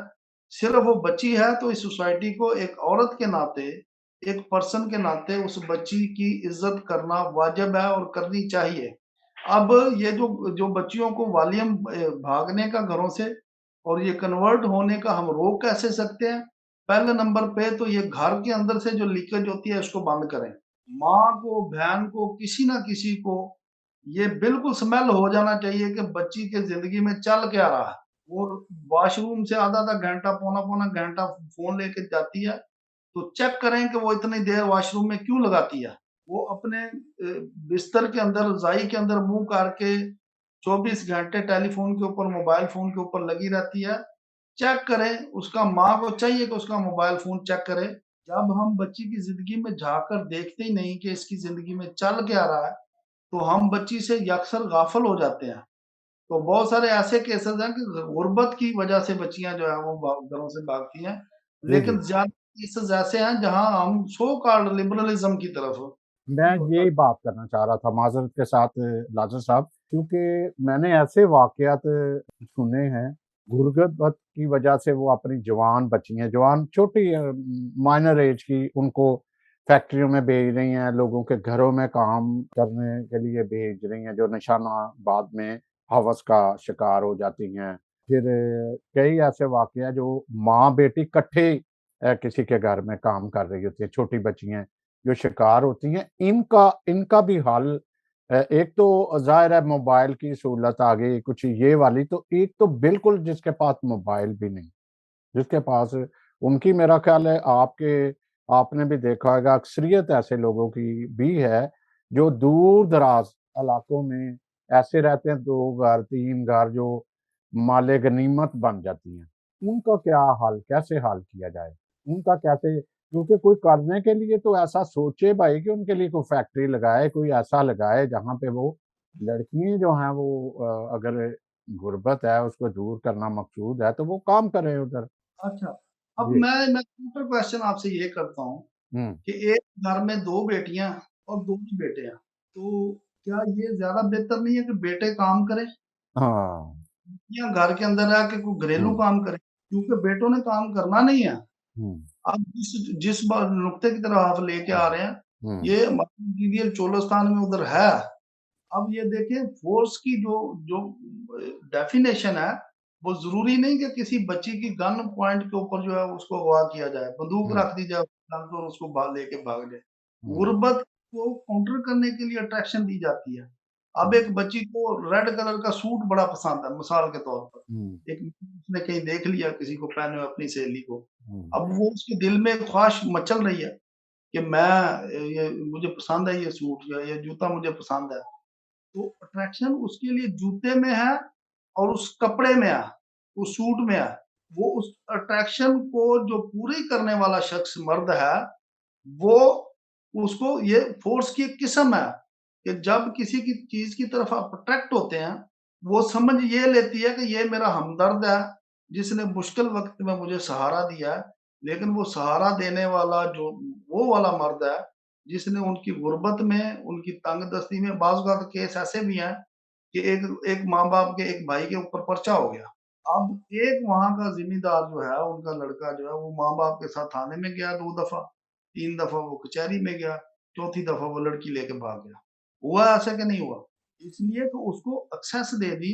सिर्फ़ वो बच्ची है तो इस सोसाइटी को एक औरत के नाते, एक पर्सन के नाते उस बच्ची की इज़्ज़त करना वाजिब है और करनी चाहिए। अब ये जो बच्चियों को वालियम भागने का घरों से और ये कन्वर्ट होने का हम रोक कैसे सकते हैं? पहले नंबर पे तो ये घर के अंदर से जो लीकेज होती है इसको बंद करें। माँ को, बहन को, किसी न किसी को ये बिल्कुल स्मेल हो जाना चाहिए कि बच्ची के ज़िंदगी में चल क्या रहा है। वो वॉशरूम से आधा-आधा घंटा, पौना-पौना घंटा फ़ोन लेके जाती है, तो चेक करें कि वो इतनी देर वॉशरूम में क्यों लगाती है। वो अपने बिस्तर के अंदर, रज़ाई के अंदर मुँह करके 24 घंटे टेलीफ़ोन के ऊपर, मोबाइल फ़ोन के ऊपर लगी रहती है। चेक करें, उसका माँ को चाहिए कि उसका मोबाइल फ़ोन चेक करे। जब हम बच्ची की ज़िंदगी में झाँक कर देखते ही नहीं कि इसकी ज़िंदगी में चल क्या रहा है, तो हम बच्ची से अक्सर गाफ़िल हो जाते हैं। तो बहुत सारे ऐसे केसेज़ हैं कि गुर्बत की वजह से बच्चियाँ जो हैं वो घरों से भागती हैं। जी, जी। लेकिन ज़्यादा केसेज़ ऐसे हैं जहाँ हम सो कॉल्ड लिबरलिज़्म की तरफ मैं यही बात करना चाह रहा था माज़रत के साथ लाज़र साहब, क्योंकि मैंने ऐसे वाक़यात सुने हैं, गुर्बत की वजह से वो अपनी जवान बच्ची हैं, जवान छोटी माइनर ऐज की, उनको फैक्ट्रियों में भेज रही हैं, लोगों के घरों में काम करने के लिए भेज रही हैं, जो निशाना बाद में हवस का शिकार हो जाती हैं। फिर कई ऐसे वाक़या जो माँ-बेटी इकट्ठे किसी के घर में काम कर रही होती है, छोटी बच्चियाँ जो शिकार होती हैं, इनका इनका भी हल एक तो ज़ाहिर है मोबाइल की सहूलत आ गई कुछ ये वाली, तो एक तो बिल्कुल जिसके पास मोबाइल भी नहीं, जिसके पास उनकी मेरा ख़्याल है आपने भी देखा होगा अक्सरियत ऐसे लोगों की भी है, जो दूर-दराज़ इलाकों में ऐसे रहते हैं 2 घर, 3 घर जो माले गनीमत बन जाती हैं। उनका क्या हाल, कैसे हाल किया जाए? उनका कैसे, क्योंकि कोई करने के लिए तो ऐसा सोचे भाई कि उनके लिए कोई फैक्ट्री लगाए, कोई ऐसा लगाए जहाँ पे वो लड़कियाँ जो हैं वो अगर गुर्बत है उसको दूर करना मकसूद है तो वो काम करें उधर। अच्छा, अब जी। मैं काउंटर क्वेश्चन आपसे ये करता हूँ हुँ। कि एक घर में 2 बेटियाँ और 2 ही बेटे हैं, तो क्या ये ज़्यादा बेहतर नहीं है कि बेटे काम करें हाँ। या घर के अंदर रह के कोई घरेलू हुँ, काम करें? क्योंकि बेटों ने काम करना नहीं है। हुँ, आप जिस जिस नुक्ते की तरफ आप लेके हुँ, आ रहे हैं, हुँ, ये मटीरियल चोलोस्तान में उधर है। अब ये देखें फोर्स की जो जो डेफिनेशन है, वो ज़रूरी नहीं कि किसी बच्ची की गन पॉइंट के ऊपर जो है उसको अगवा किया जाए, बंदूक हुँ, रख दी जाए और उसको लेके भाग जाए। हुँ, गुर्बत को काउंटर करने के लिए अट्रैक्शन दी जाती है। अब हुँ, एक बच्ची को रेड कलर का सूट बड़ा पसंद है, मिसाल के तौर पर। हुँ, एक उसने कहीं देख लिया किसी को पहने हुए अपनी सहेली को। हुँ, अब वो उसके दिल में ख्वाहिश मचल रही है कि मैं ये मुझे पसंद है ये सूट या ये जूता मुझे पसंद है। तो अट्रैक्शन उसके लिए जूते में है और उस कपड़े में है, उस सूट में है। वो उस अट्रैक्शन को जो पूरी करने वाला शख्स मर्द है, वो उसको ये फ़ोर्स की एक किस्म है कि जब किसी की चीज़ की तरफ आप अट्रैक्ट होते हैं, वो समझ ये लेती है कि ये मेरा हमदर्द है, जिसने मुश्किल वक़्त में मुझे सहारा दिया है। लेकिन वो सहारा देने वाला जो वो वाला मर्द है, जिसने उनकी गुर्बत में, उनकी तंगदस्ती में बाज़ औक़ात केस ऐसे भी हैं कि एक एक माँ-बाप के एक भाई के ऊपर पर्चा हो गया। अब एक वहाँ का ज़िम्मेदार जो है, उनका लड़का जो है, वो माँ-बाप के साथ थाने में गया 2 दफ़ा, 3 दफ़ा वो कचहरी में गया, चौथी दफ़ा वो लड़की लेके भाग गया। हुआ ऐसा कि नहीं हुआ? इसलिए कि उसको एक्सेस दे दी,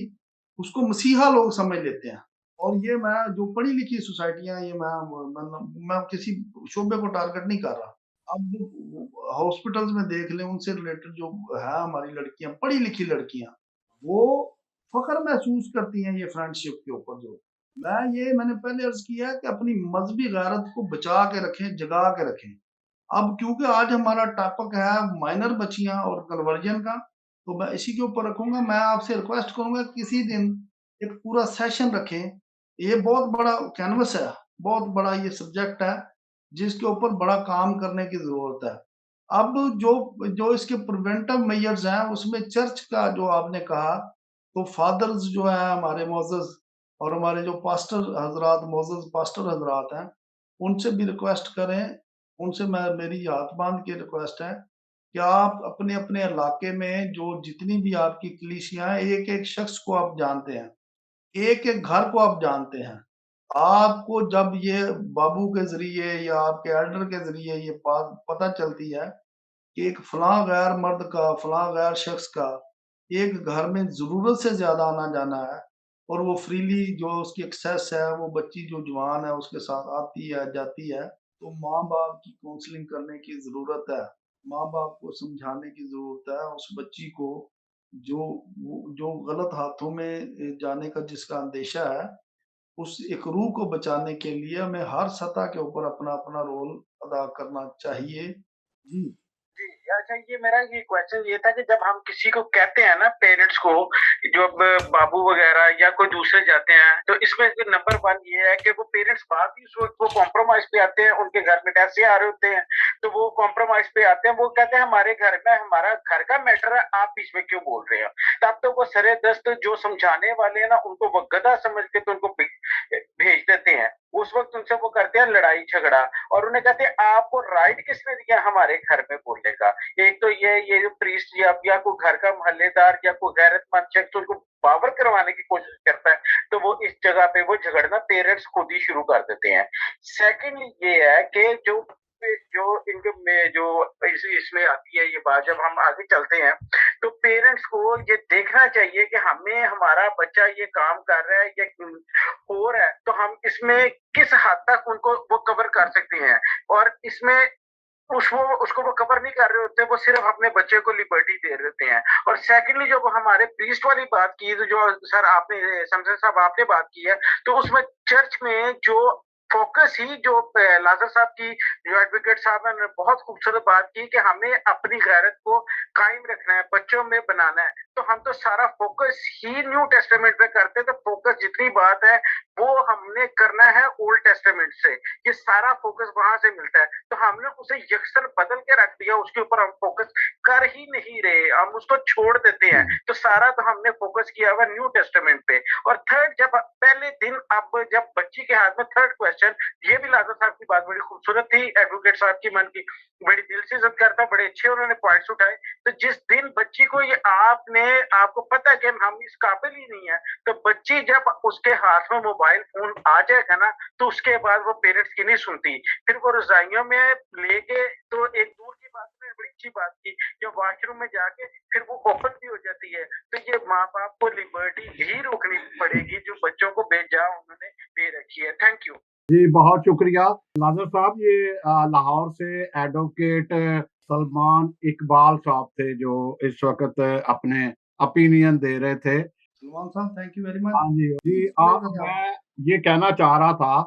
उसको मसीहा लोग समझ लेते हैं। और ये मैं जो पढ़ी-लिखी सोसाइटियाँ ये मैं किसी शोबे को टारगेट नहीं कर रहा। अब जो हॉस्पिटल्स में देख लें, उनसे रिलेटेड जो है हमारी लड़कियाँ, पढ़ी-लिखी लड़कियाँ, वो फ़ख्र महसूस करती हैं ये फ्रेंडशिप के ऊपर जो। मैंने पहले अर्ज़ किया है कि अपनी मज़हबी गैरत को बचा के रखें, जगा के रखें। अब क्योंकि आज हमारा टॉपिक है माइनर बच्चियाँ और कन्वर्जन का, तो मैं इसी के ऊपर रखूँगा। मैं आपसे रिक्वेस्ट करूँगा किसी दिन एक पूरा सेशन रखें। ये बहुत बड़ा कैनवस है, बहुत बड़ा ये सब्जेक्ट है, जिसके ऊपर बड़ा काम करने की ज़रूरत है। अब जो जो इसके प्रिवेंटिव मेजर्स हैं, उसमें चर्च का जो आपने कहा, तो फादर्स जो हैं हमारे मोअज़्ज़ज़ और हमारे जो पास्टर हज़रात मोअज़्ज़ज़ पास्टर हज़रात हैं, उनसे भी रिक्वेस्ट करें, उनसे मैं मेरी हाथ बाँध के रिक्वेस्ट है कि आप अपने-अपने इलाके में जो जितनी भी आपकी कलीसियाँ हैं, एक-एक शख्स को आप जानते हैं, एक-एक घर को आप जानते हैं। आपको जब ये बाबू के ज़रिए या आपके एल्डर के ज़रिए ये बात पता चलती है कि एक फलाँ गैर मर्द का, फलाँ गैर शख्स का एक घर में ज़रूरत से ज़्यादा आना-जाना है और वो फ्रीली जो उसकी एक्सेस है, वो बच्ची जो जवान है उसके साथ आती है, जाती है, तो माँ-बाप की काउंसलिंग करने की ज़रूरत है। माँ-बाप को समझाने की ज़रूरत है उस बच्ची को जो गलत हाथों में जाने का जिसका अंदेशा है, उस एक रूह को बचाने के लिए हमें हर सतह के ऊपर अपना-अपना रोल अदा करना चाहिए। जी। जी, अच्छा ये मेरा ये क्वेश्चन ये था कि जब हम किसी को कहते हैं ना पेरेंट्स को जो अब बाबू वगैरह या कोई दूसरे जाते हैं तो इसमें जो नंबर 1 ये है कि वो पेरेंट्स बात ही उस वक़्त वो कॉम्प्रोमाइज़ पे आते हैं, उनके घर में पैसे आ रहे होते हैं, तो वो कॉम्प्रोमाइज़ पे आते हैं, वो कहते हैं हमारे घर में हमारा घर का मैटर है, आप बीच में क्यों बोल रहे हो? तब तो वो सरे-दस्त जो समझाने वाले हैं ना उनको वो गधा समझ के तो उनको भेज देते हैं। उस वक़्त उनसे वो करते हैं लड़ाई झगड़ा और उन्हें कहते हैं आपको राइट किसने दिया हमारे घर में बोलने का? एक तो ये जो प्रीस्ट या कोई घर का मोहल्लेदार या कोई गैरतमंद शख्स उनको पावर करवाने की कोशिश करता है, तो वो इस जगह पे वो झगड़ना पेरेंट्स खुद ही शुरू कर देते हैं। सेकंडली ये है कि जो इनके में जो इसमें आती है ये बात जब हम आगे चलते हैं, तो पेरेंट्स को ये देखना चाहिए कि हमें हमारा बच्चा ये काम कर रहा है या हो रहा है, तो हम इसमें किस हद तक उनको वो कवर कर सकते हैं और इसमें उसको वो कवर नहीं कर रहे होते, वो सिर्फ अपने बच्चे को लिबर्टी दे देते हैं। और सेकंडली जो वो हमारे प्रीस्ट वाली बात की, तो जो सर आपने शमशेर साहब आपने बात की है, तो उसमें चर्च में जो फोकस ही जो लाज़र साहब की जो एडवोकेट साहब ने बहुत खूबसूरत बात की कि हमें अपनी गैरत को कायम रखना है, बच्चों में बनाना है, तो हम तो सारा फोकस ही न्यू टेस्टामेंट पे करते हैं। तो फोकस जितनी बात है वो हमने करना है ओल्ड टेस्टामेंट से, ये सारा फोकस वहां से मिलता है। तो हमने उसे यकसन बदल के रख दिया, उसके ऊपर हम फोकस कर ही नहीं रहे, हम उसको छोड़ देते हैं। तो सारा तो हमने फोकस किया हुआ न्यू टेस्टामेंट पे। और थर्ड, जब पहले दिन अब जब बच्ची के हाथ में, थर्ड क्वेश्चन, ये भी लाजा साहब की बात बड़ी खूबसूरत थी, एडवोकेट साहब की मन की बड़ी दिल से इज्जत करता, बड़े अच्छे उन्होंने पॉइंट्स उठाए। तो जिस दिन बच्ची को ये आपको पता है कि हम इस काबिल ही नहीं है, तो बच्ची जब उसके हाथ में मोबाइल फोन आ जाएगा ना, तो उसके बाद वो पेरेंट्स की नहीं सुनती, फिर वो रजाइयों में लेके, तो एक दूर की बात में बड़ी अच्छी बात की, जो वॉशरूम में जाके फिर वो ओपन भी हो जाती है। तो ये माँ बाप को लिबर्टी ही रोकनी पड़ेगी जो बच्चों को बेजा उन्होंने दे रखी है। थैंक यू जी, बहुत शुक्रिया नाजर साहब। ये लाहौर से एडवोकेट सलमान इकबाल साहब थे जो इस वक्त अपने ओपिनियन दे रहे थे। सलमान साहब, थैंक यू वेरी मच। हाँ जी जी, मैं ये कहना चाह रहा था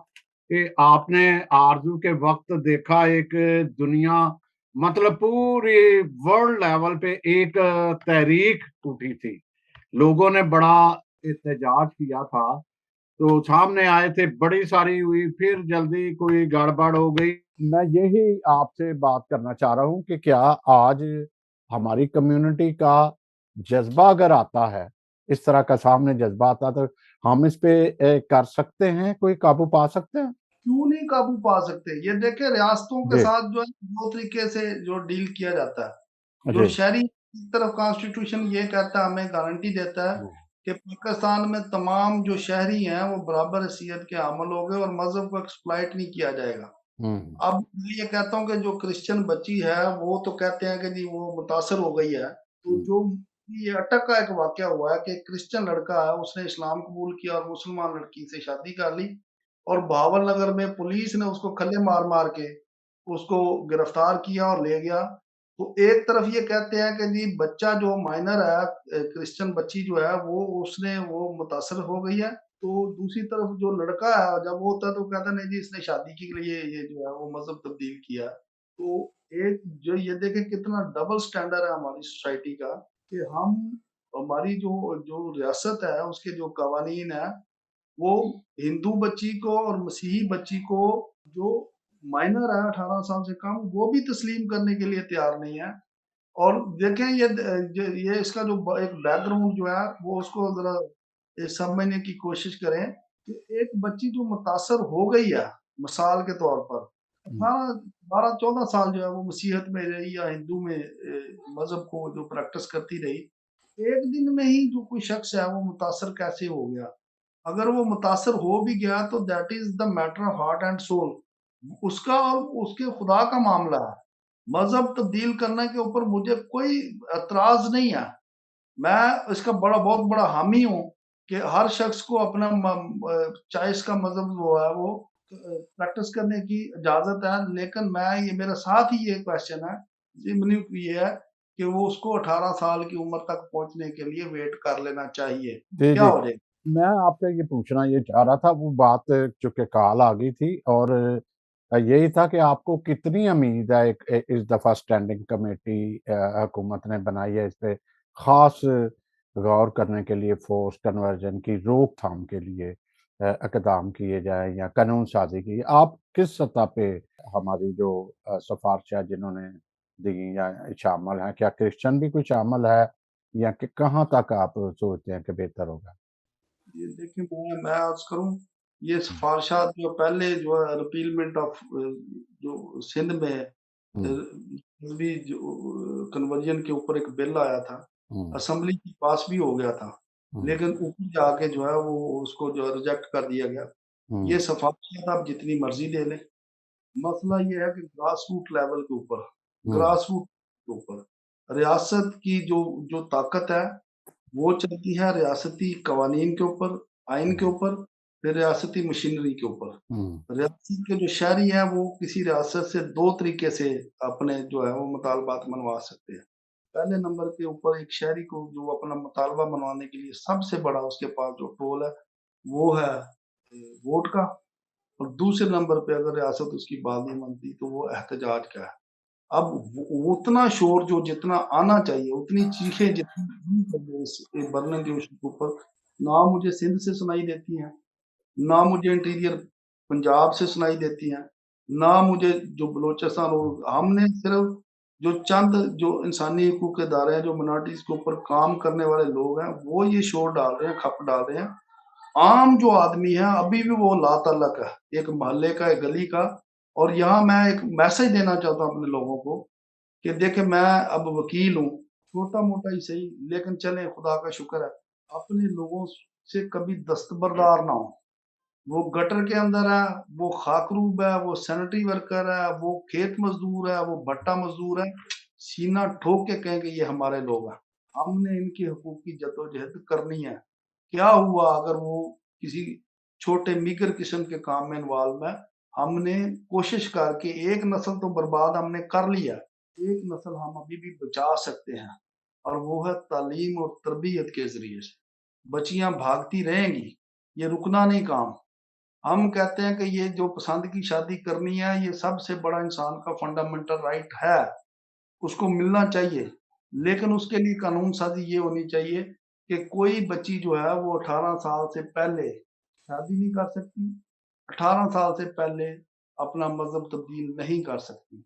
कि आपने आरजू के वक्त देखा एक दुनिया, मतलब पूरी वर्ल्ड लेवल पे एक तहरीक उठी थी, लोगों ने बड़ा एहतजाज किया था, तो सामने आए थे, बड़ी सारी हुई, फिर जल्दी कोई गड़बड़ हो गई। मैं यही आपसे बात करना चाह रहा हूँ कि क्या आज हमारी कम्युनिटी का जज्बा अगर आता है, इस तरह का सामने जज्बा आता है, तो हम इस पे कर सकते हैं, कोई काबू पा सकते हैं? क्यों नहीं काबू पा सकते? ये देखें, रियासतों के जी, साथ जो है 2 तरीके से जो डील किया जाता है। जो जी, शहरी की तरफ कॉन्स्टिट्यूशन ये कहता है, हमें गारंटी देता है कि पाकिस्तान में तमाम जो शहरी हैं वो बराबर हैसियत के हामिल होंगे और मज़हब को एक्सप्लॉइट नहीं किया जाएगा। हुँ, अब मैं ये कहता हूँ कि जो क्रिश्चियन बच्ची है वो तो कहते हैं कि जी वो मुतासर हो गई है। तो हुँ, जो ये अटक का एक वाक़या हुआ है कि एक क्रिश्चियन लड़का है, उसने इस्लाम कबूल किया और मुसलमान लड़की से शादी कर ली और बहावलनगर में पुलिस ने उसको खल्ले मार-मार के उसको गिरफ्तार किया और ले गया। तो एक तरफ ये कहते हैं कि जी बच्चा जो माइनर है, क्रिश्चियन बच्ची जो है वो मुतासर हो गई है। तो दूसरी तरफ जो लड़का है जब वो होता है तो कहता है नहीं जी इसने शादी के लिए ये जो है वो मज़हब तब्दील किया। तो एक जो ये देखें कितना डबल स्टैंडर्ड है हमारी सोसाइटी का कि हम हमारी जो जो रियासत है उसके जो कवानीन है वो हिंदू बच्ची को और मसीही बच्ची को जो माइनर है 18 साल से कम वो भी तस्लीम करने के लिए तैयार नहीं है। और देखें ये इसका जो एक बैकग्राउंड जो है वो उसको ज़रा समझने की कोशिश करें कि एक बच्ची जो मुतासर हो गई है, मिसाल के तौर पर हुँ, 18 12-14 साल जो है वो मसीहत में रही या हिंदू में मज़हब को जो प्रैक्टिस करती रही, एक दिन में ही जो कोई शख्स है वो मुतासर कैसे हो गया? अगर वो मुतासर हो भी गया तो that is the matter of heart and soul. उसका और उसके खुदा का मामला है। मज़हब तब्दील करने के ऊपर मुझे कोई एतराज़ नहीं है। मैं इसका बहुत बड़ा हामी हूँ कि हर शख्स को अपना चॉइस का मज़हब जो है वो प्रैक्टिस करने की इजाज़त है। लेकिन मैं ये मेरे साथ ही ये क्वेश्चन है, ज़िम्नी ये है कि वो उसको 18 साल की उम्र तक पहुँचने के लिए वेट कर लेना चाहिए। जी, क्या जी। हो जाएगा? मैं आपसे ये पूछना ये चाह रहा था, वो बात चूँकि कॉल आ गई थी, और यही था कि आपको कितनी उम्मीद है इस दफ़ा स्टैंडिंग कमेटी हुकूमत ने बनाई है, इस पे ख़ास गौर करने के लिए, फ़ोर्स्ड कन्वर्जन की रोकथाम के लिए इक़दाम किए जाएँ या कानून साज़ी की। आप किस सतह पे हमारी जो सिफ़ारिशें जिन्होंने दी या शामिल हैं, क्या क्रिश्चियन भी कुछ शामिल है, या कि कहाँ तक आप सोचते हैं कि बेहतर होगा? ये देखिए मैं अर्ज़ करूँ, ये सिफ़ारिशात जो पहले जो है रिपीलमेंट ऑफ जो सिंध में हुँ, भी जो कन्वर्जन के ऊपर एक बिल आया था, हुँ, असेंबली की पास भी हो गया था, हुँ, लेकिन ऊपर जाके जो है वो उसको जो है रिजेक्ट कर दिया गया। ये हुँ, सिफ़ारिशात आप जितनी मर्ज़ी ले लें, मसला ये है कि ग्रास रूट लेवल के ऊपर, हुँ, ग्रास रूट के ऊपर रियासत की जो जो ताकत है वो चलती है रियासती कवानीन के ऊपर, आइन के हुँ, ऊपर, फिर रियासती मशीनरी के ऊपर। हुँ, रियासत के जो शहरी हैं, वो किसी रियासत से 2 तरीके से अपने जो है वो मुतालबात मनवा सकते हैं। पहले नंबर के ऊपर एक शहरी को जो अपना मुतालबा मनवाने के लिए सबसे बड़ा उसके पास जो टूल है, वो है वोट का। और दूसरे नंबर पे अगर रियासत उसकी बात नहीं मानती, तो वो एहतजाज का है। अब उतना शोर जो जितना आना चाहिए, उतनी चीखें जितनी नहीं कर रहे इस बर्नल जोशी के ऊपर, ना मुझे सिंध से सुनाई देती हैं, ना मुझे इंटीरियर पंजाब से सुनाई देती हैं, ना मुझे जो बलोचिस्तान और हमने सिर्फ जो चंद जो इंसानी हकूक के इदारे हैं, जो मिनॉरिटीज़ के ऊपर काम करने वाले लोग हैं, वो ये शोर डाल रहे हैं, खप डाल रहे हैं। आम जो आदमी है, अभी भी वो लातल्लक है, एक मोहल्ले का, एक गली का। और यहाँ मैं एक मैसेज देना चाहता हूँ अपने लोगों को कि देखिए मैं अब वकील हूँ, छोटा-मोटा ही सही, लेकिन चलें खुदा का शुक्र है, अपने लोगों से कभी दस्तबरदार ना हों। वो गटर के अंदर है, वो खाकरूब है, वो सैनिटरी वर्कर है, वो खेत मज़दूर है, वो भट्टा मज़दूर है, सीना ठोक के कहें कि ये हमारे लोग हैं। हमने इनके हकूक़ की जद्दोजहद करनी है। क्या हुआ अगर वो किसी छोटे मीगर किस्म के काम में इन्वॉल्व है, हमने कोशिश करके एक नस्ल तो बर्बाद हमने कर लिया, एक नस्ल हम अभी भी बचा सकते हैं और वो है तालीम और तरबियत के ज़रिए से। बच्चियाँ भागती रहेंगी, ये रुकना नहीं काम। हम कहते हैं कि ये जो पसंद की शादी करनी है, ये सबसे बड़ा इंसान का फंडामेंटल राइट है, उसको मिलना चाहिए। लेकिन उसके लिए कानून साज़ी ये होनी चाहिए कि कोई बच्ची जो है वो 18 साल से पहले शादी नहीं कर सकती, 18 साल से पहले अपना मज़हब तब्दील नहीं कर सकती।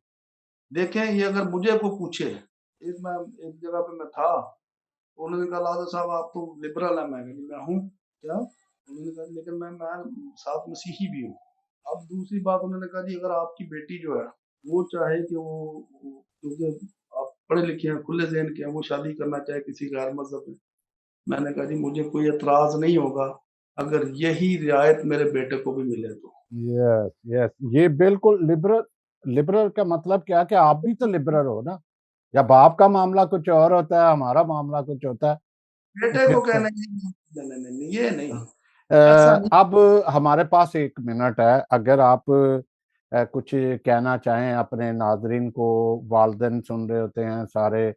देखें ये अगर मुझे कोई पूछे, एक जगह पे मैं था, उन्होंने कहा लादो साहब आप तो लिबरल हैं, मैंने कहा मैं हूँ, क्या? उन्होंने कहा लेकिन मैं साथ मसीही भी हूँ। अब दूसरी बात उन्होंने कहा जी अगर आपकी बेटी जो है, वो चाहे कि वो क्योंकि आप पढ़े लिखे हैं, खुले ज़हन के हैं, वो शादी करना चाहे किसी गैर मज़हब में। मैंने कहा जी मुझे कोई एतराज़ नहीं होगा, अगर यही रियायत मेरे बेटे को भी मिले तो। यस, यस, ये बिल्कुल लिबरल लिबरल का मतलब क्या कि आप भी तो लिबरल हो ना। जब आपका मामला कुछ और होता है, हमारा मामला कुछ होता है, तो बेटे फिर को तो कहना जी नहीं, नहीं, नहीं, नहीं, ये नहीं, अ, ऐसा नहीं। अब हमारे पास 1 मिनट है, अगर आप कुछ कहना चाहें अपने नाज़रीन को, वालिदैन सुन रहे होते हैं सारे,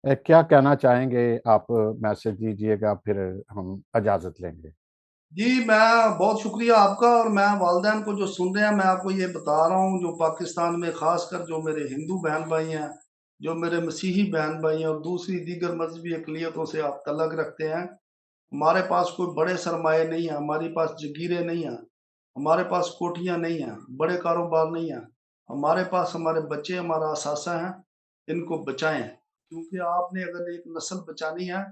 क्या कहना चाहेंगे आप? मैसेज दीजिएगा, फिर हम इजाज़त लेंगे। जी, मैं बहुत शुक्रिया आपका और मैं वालिदैन को जो सुन रहे हैं, मैं आपको ये बता रहा हूँ, जो पाकिस्तान में ख़ासकर जो मेरे हिंदू बहन-भाई हैं, जो मेरे मसीही बहन-भाई हैं और दूसरी दीगर मज़हबी अक़लियतों से आप तल्लक़ रखते हैं, हमारे पास कोई बड़े सरमाए नहीं हैं, हमारे पास जगीरें नहीं हैं, हमारे पास कोठियाँ नहीं हैं, बड़े कारोबार नहीं हैं। हमारे पास हमारे बच्चे, हमारा असासा है, इनको बचाएँ। क्योंकि आपने अगर एक नस्ल बचानी है,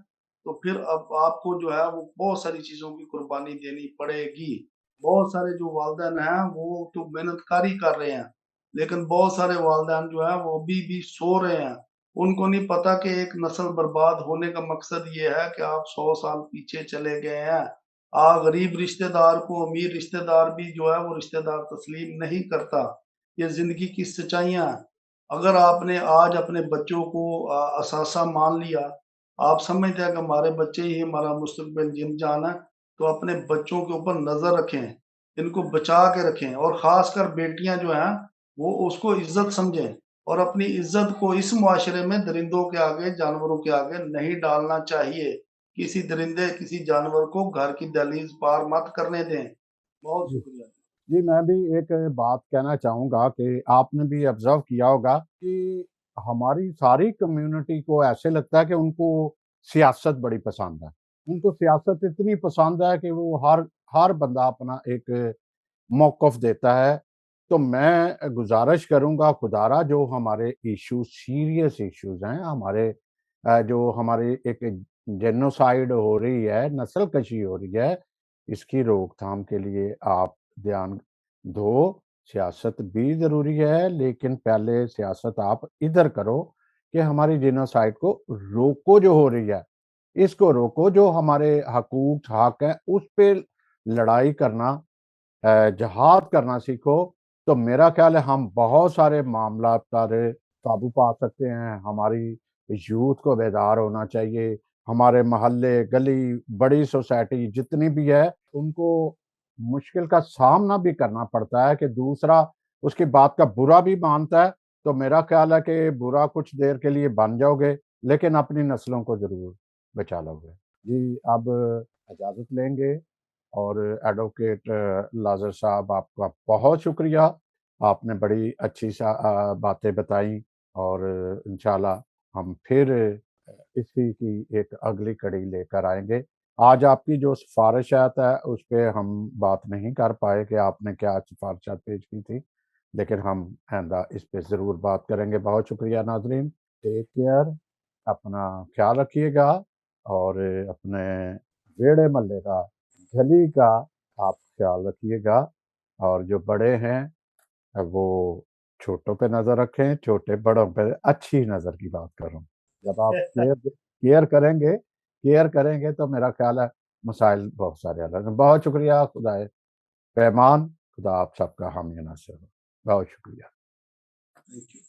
तो फिर अब आपको जो है वो बहुत सारी चीज़ों की कुर्बानी देनी पड़ेगी। बहुत सारे जो वालिदैन हैं, वो तो मेहनतकारी कर रहे हैं, लेकिन बहुत सारे वालिदैन जो हैं, वो अभी भी सो रहे हैं। उनको नहीं पता कि एक नस्ल बर्बाद होने का मकसद ये है कि आप 100 साल पीछे चले गए हैं। गरीब रिश्तेदार को अमीर रिश्तेदार भी जो है वो रिश्तेदार तस्लीम नहीं करता। ये ज़िंदगी की सच्चाइयाँ हैं। अगर आपने आज अपने बच्चों को असासा मान लिया, आप समझते हैं कि हमारे बच्चे ही हमारा मुस्तकबिल जिन-जान है, तो अपने बच्चों के ऊपर नज़र रखें, इनको बचा के रखें और ख़ासकर बेटियाँ जो हैं, वो उसको इज़्ज़त समझें और अपनी इज़्ज़त को इस मुआशरे में दरिंदों के आगे, जानवरों के आगे नहीं डालना चाहिए। किसी दरिंदे, किसी जानवर को घर की दहलीज़ पार मत करने दें। बहुत जी। शुक्रिया। जी, मैं भी एक बात कहना चाहूँगा कि आपने भी ऑब्ज़र्व किया होगा कि हमारी सारी कम्युनिटी को ऐसे लगता है कि उनको सियासत बड़ी पसंद है। उनको सियासत इतनी पसंद है कि वो हर हर बंदा अपना एक मौक़िफ़ देता है। तो मैं गुज़ारिश करूँगा खुदारा, जो हमारे इश्यूज़ सीरियस इश्यूज़ हैं, हमारे जो हमारी एक जेनोसाइड हो रही है, नस्ल-कशी हो रही है, इसकी रोकथाम के लिए आप ध्यान दो। सियासत भी ज़रूरी है, लेकिन पहले सियासत आप इधर करो कि हमारी जेनोसाइड को रोको जो हो रही है, इसको रोको। जो हमारे हकूक़, हक़ हैं, उस पे लड़ाई करना, जिहाद करना सीखो, तो मेरा ख़्याल है हम बहुत सारे मामलात पर काबू पा सकते हैं। हमारी यूथ को बेदार होना चाहिए। हमारे मोहल्ले, गली, बड़ी सोसाइटी जितनी भी है, उनको मुश्किल का सामना भी करना पड़ता है कि दूसरा उसकी बात का बुरा भी मानता है, तो मेरा ख़्याल है कि बुरा कुछ देर के लिए बन जाओगे, लेकिन अपनी नस्लों को ज़रूर बचा लोगे। जी, अब इजाज़त लेंगे। और एडवोकेट लाज़र साहब, आपका बहुत शुक्रिया। आपने बड़ी अच्छी बातें बताई। और इंशाल्लाह हम फिर इसी की एक अगली कड़ी लेकर आएंगे। आज आपकी जो सिफारिशात है उस पे हम बात नहीं कर पाए कि आपने क्या सिफारिशात पेश की थी, लेकिन हम आइंदा इस पे ज़रूर बात करेंगे। बहुत शुक्रिया नाजरीन, टेक केयर, अपना ख्याल रखिएगा और अपने वेड़े मल्ले का, गली का आप ख्याल रखिएगा। और जो बड़े हैं वो छोटों पे नज़र रखें, छोटे बड़ों पे अच्छी नज़र की बात कर रहा हूँ। जब आप केयर करेंगे तो मेरा ख्याल है मसाइल बहुत सारे हल होंगे। बहुत शुक्रिया, खुदाए पैमान, खुदा आप सबका हामी नासिर हो। बहुत शुक्रिया। Thank you.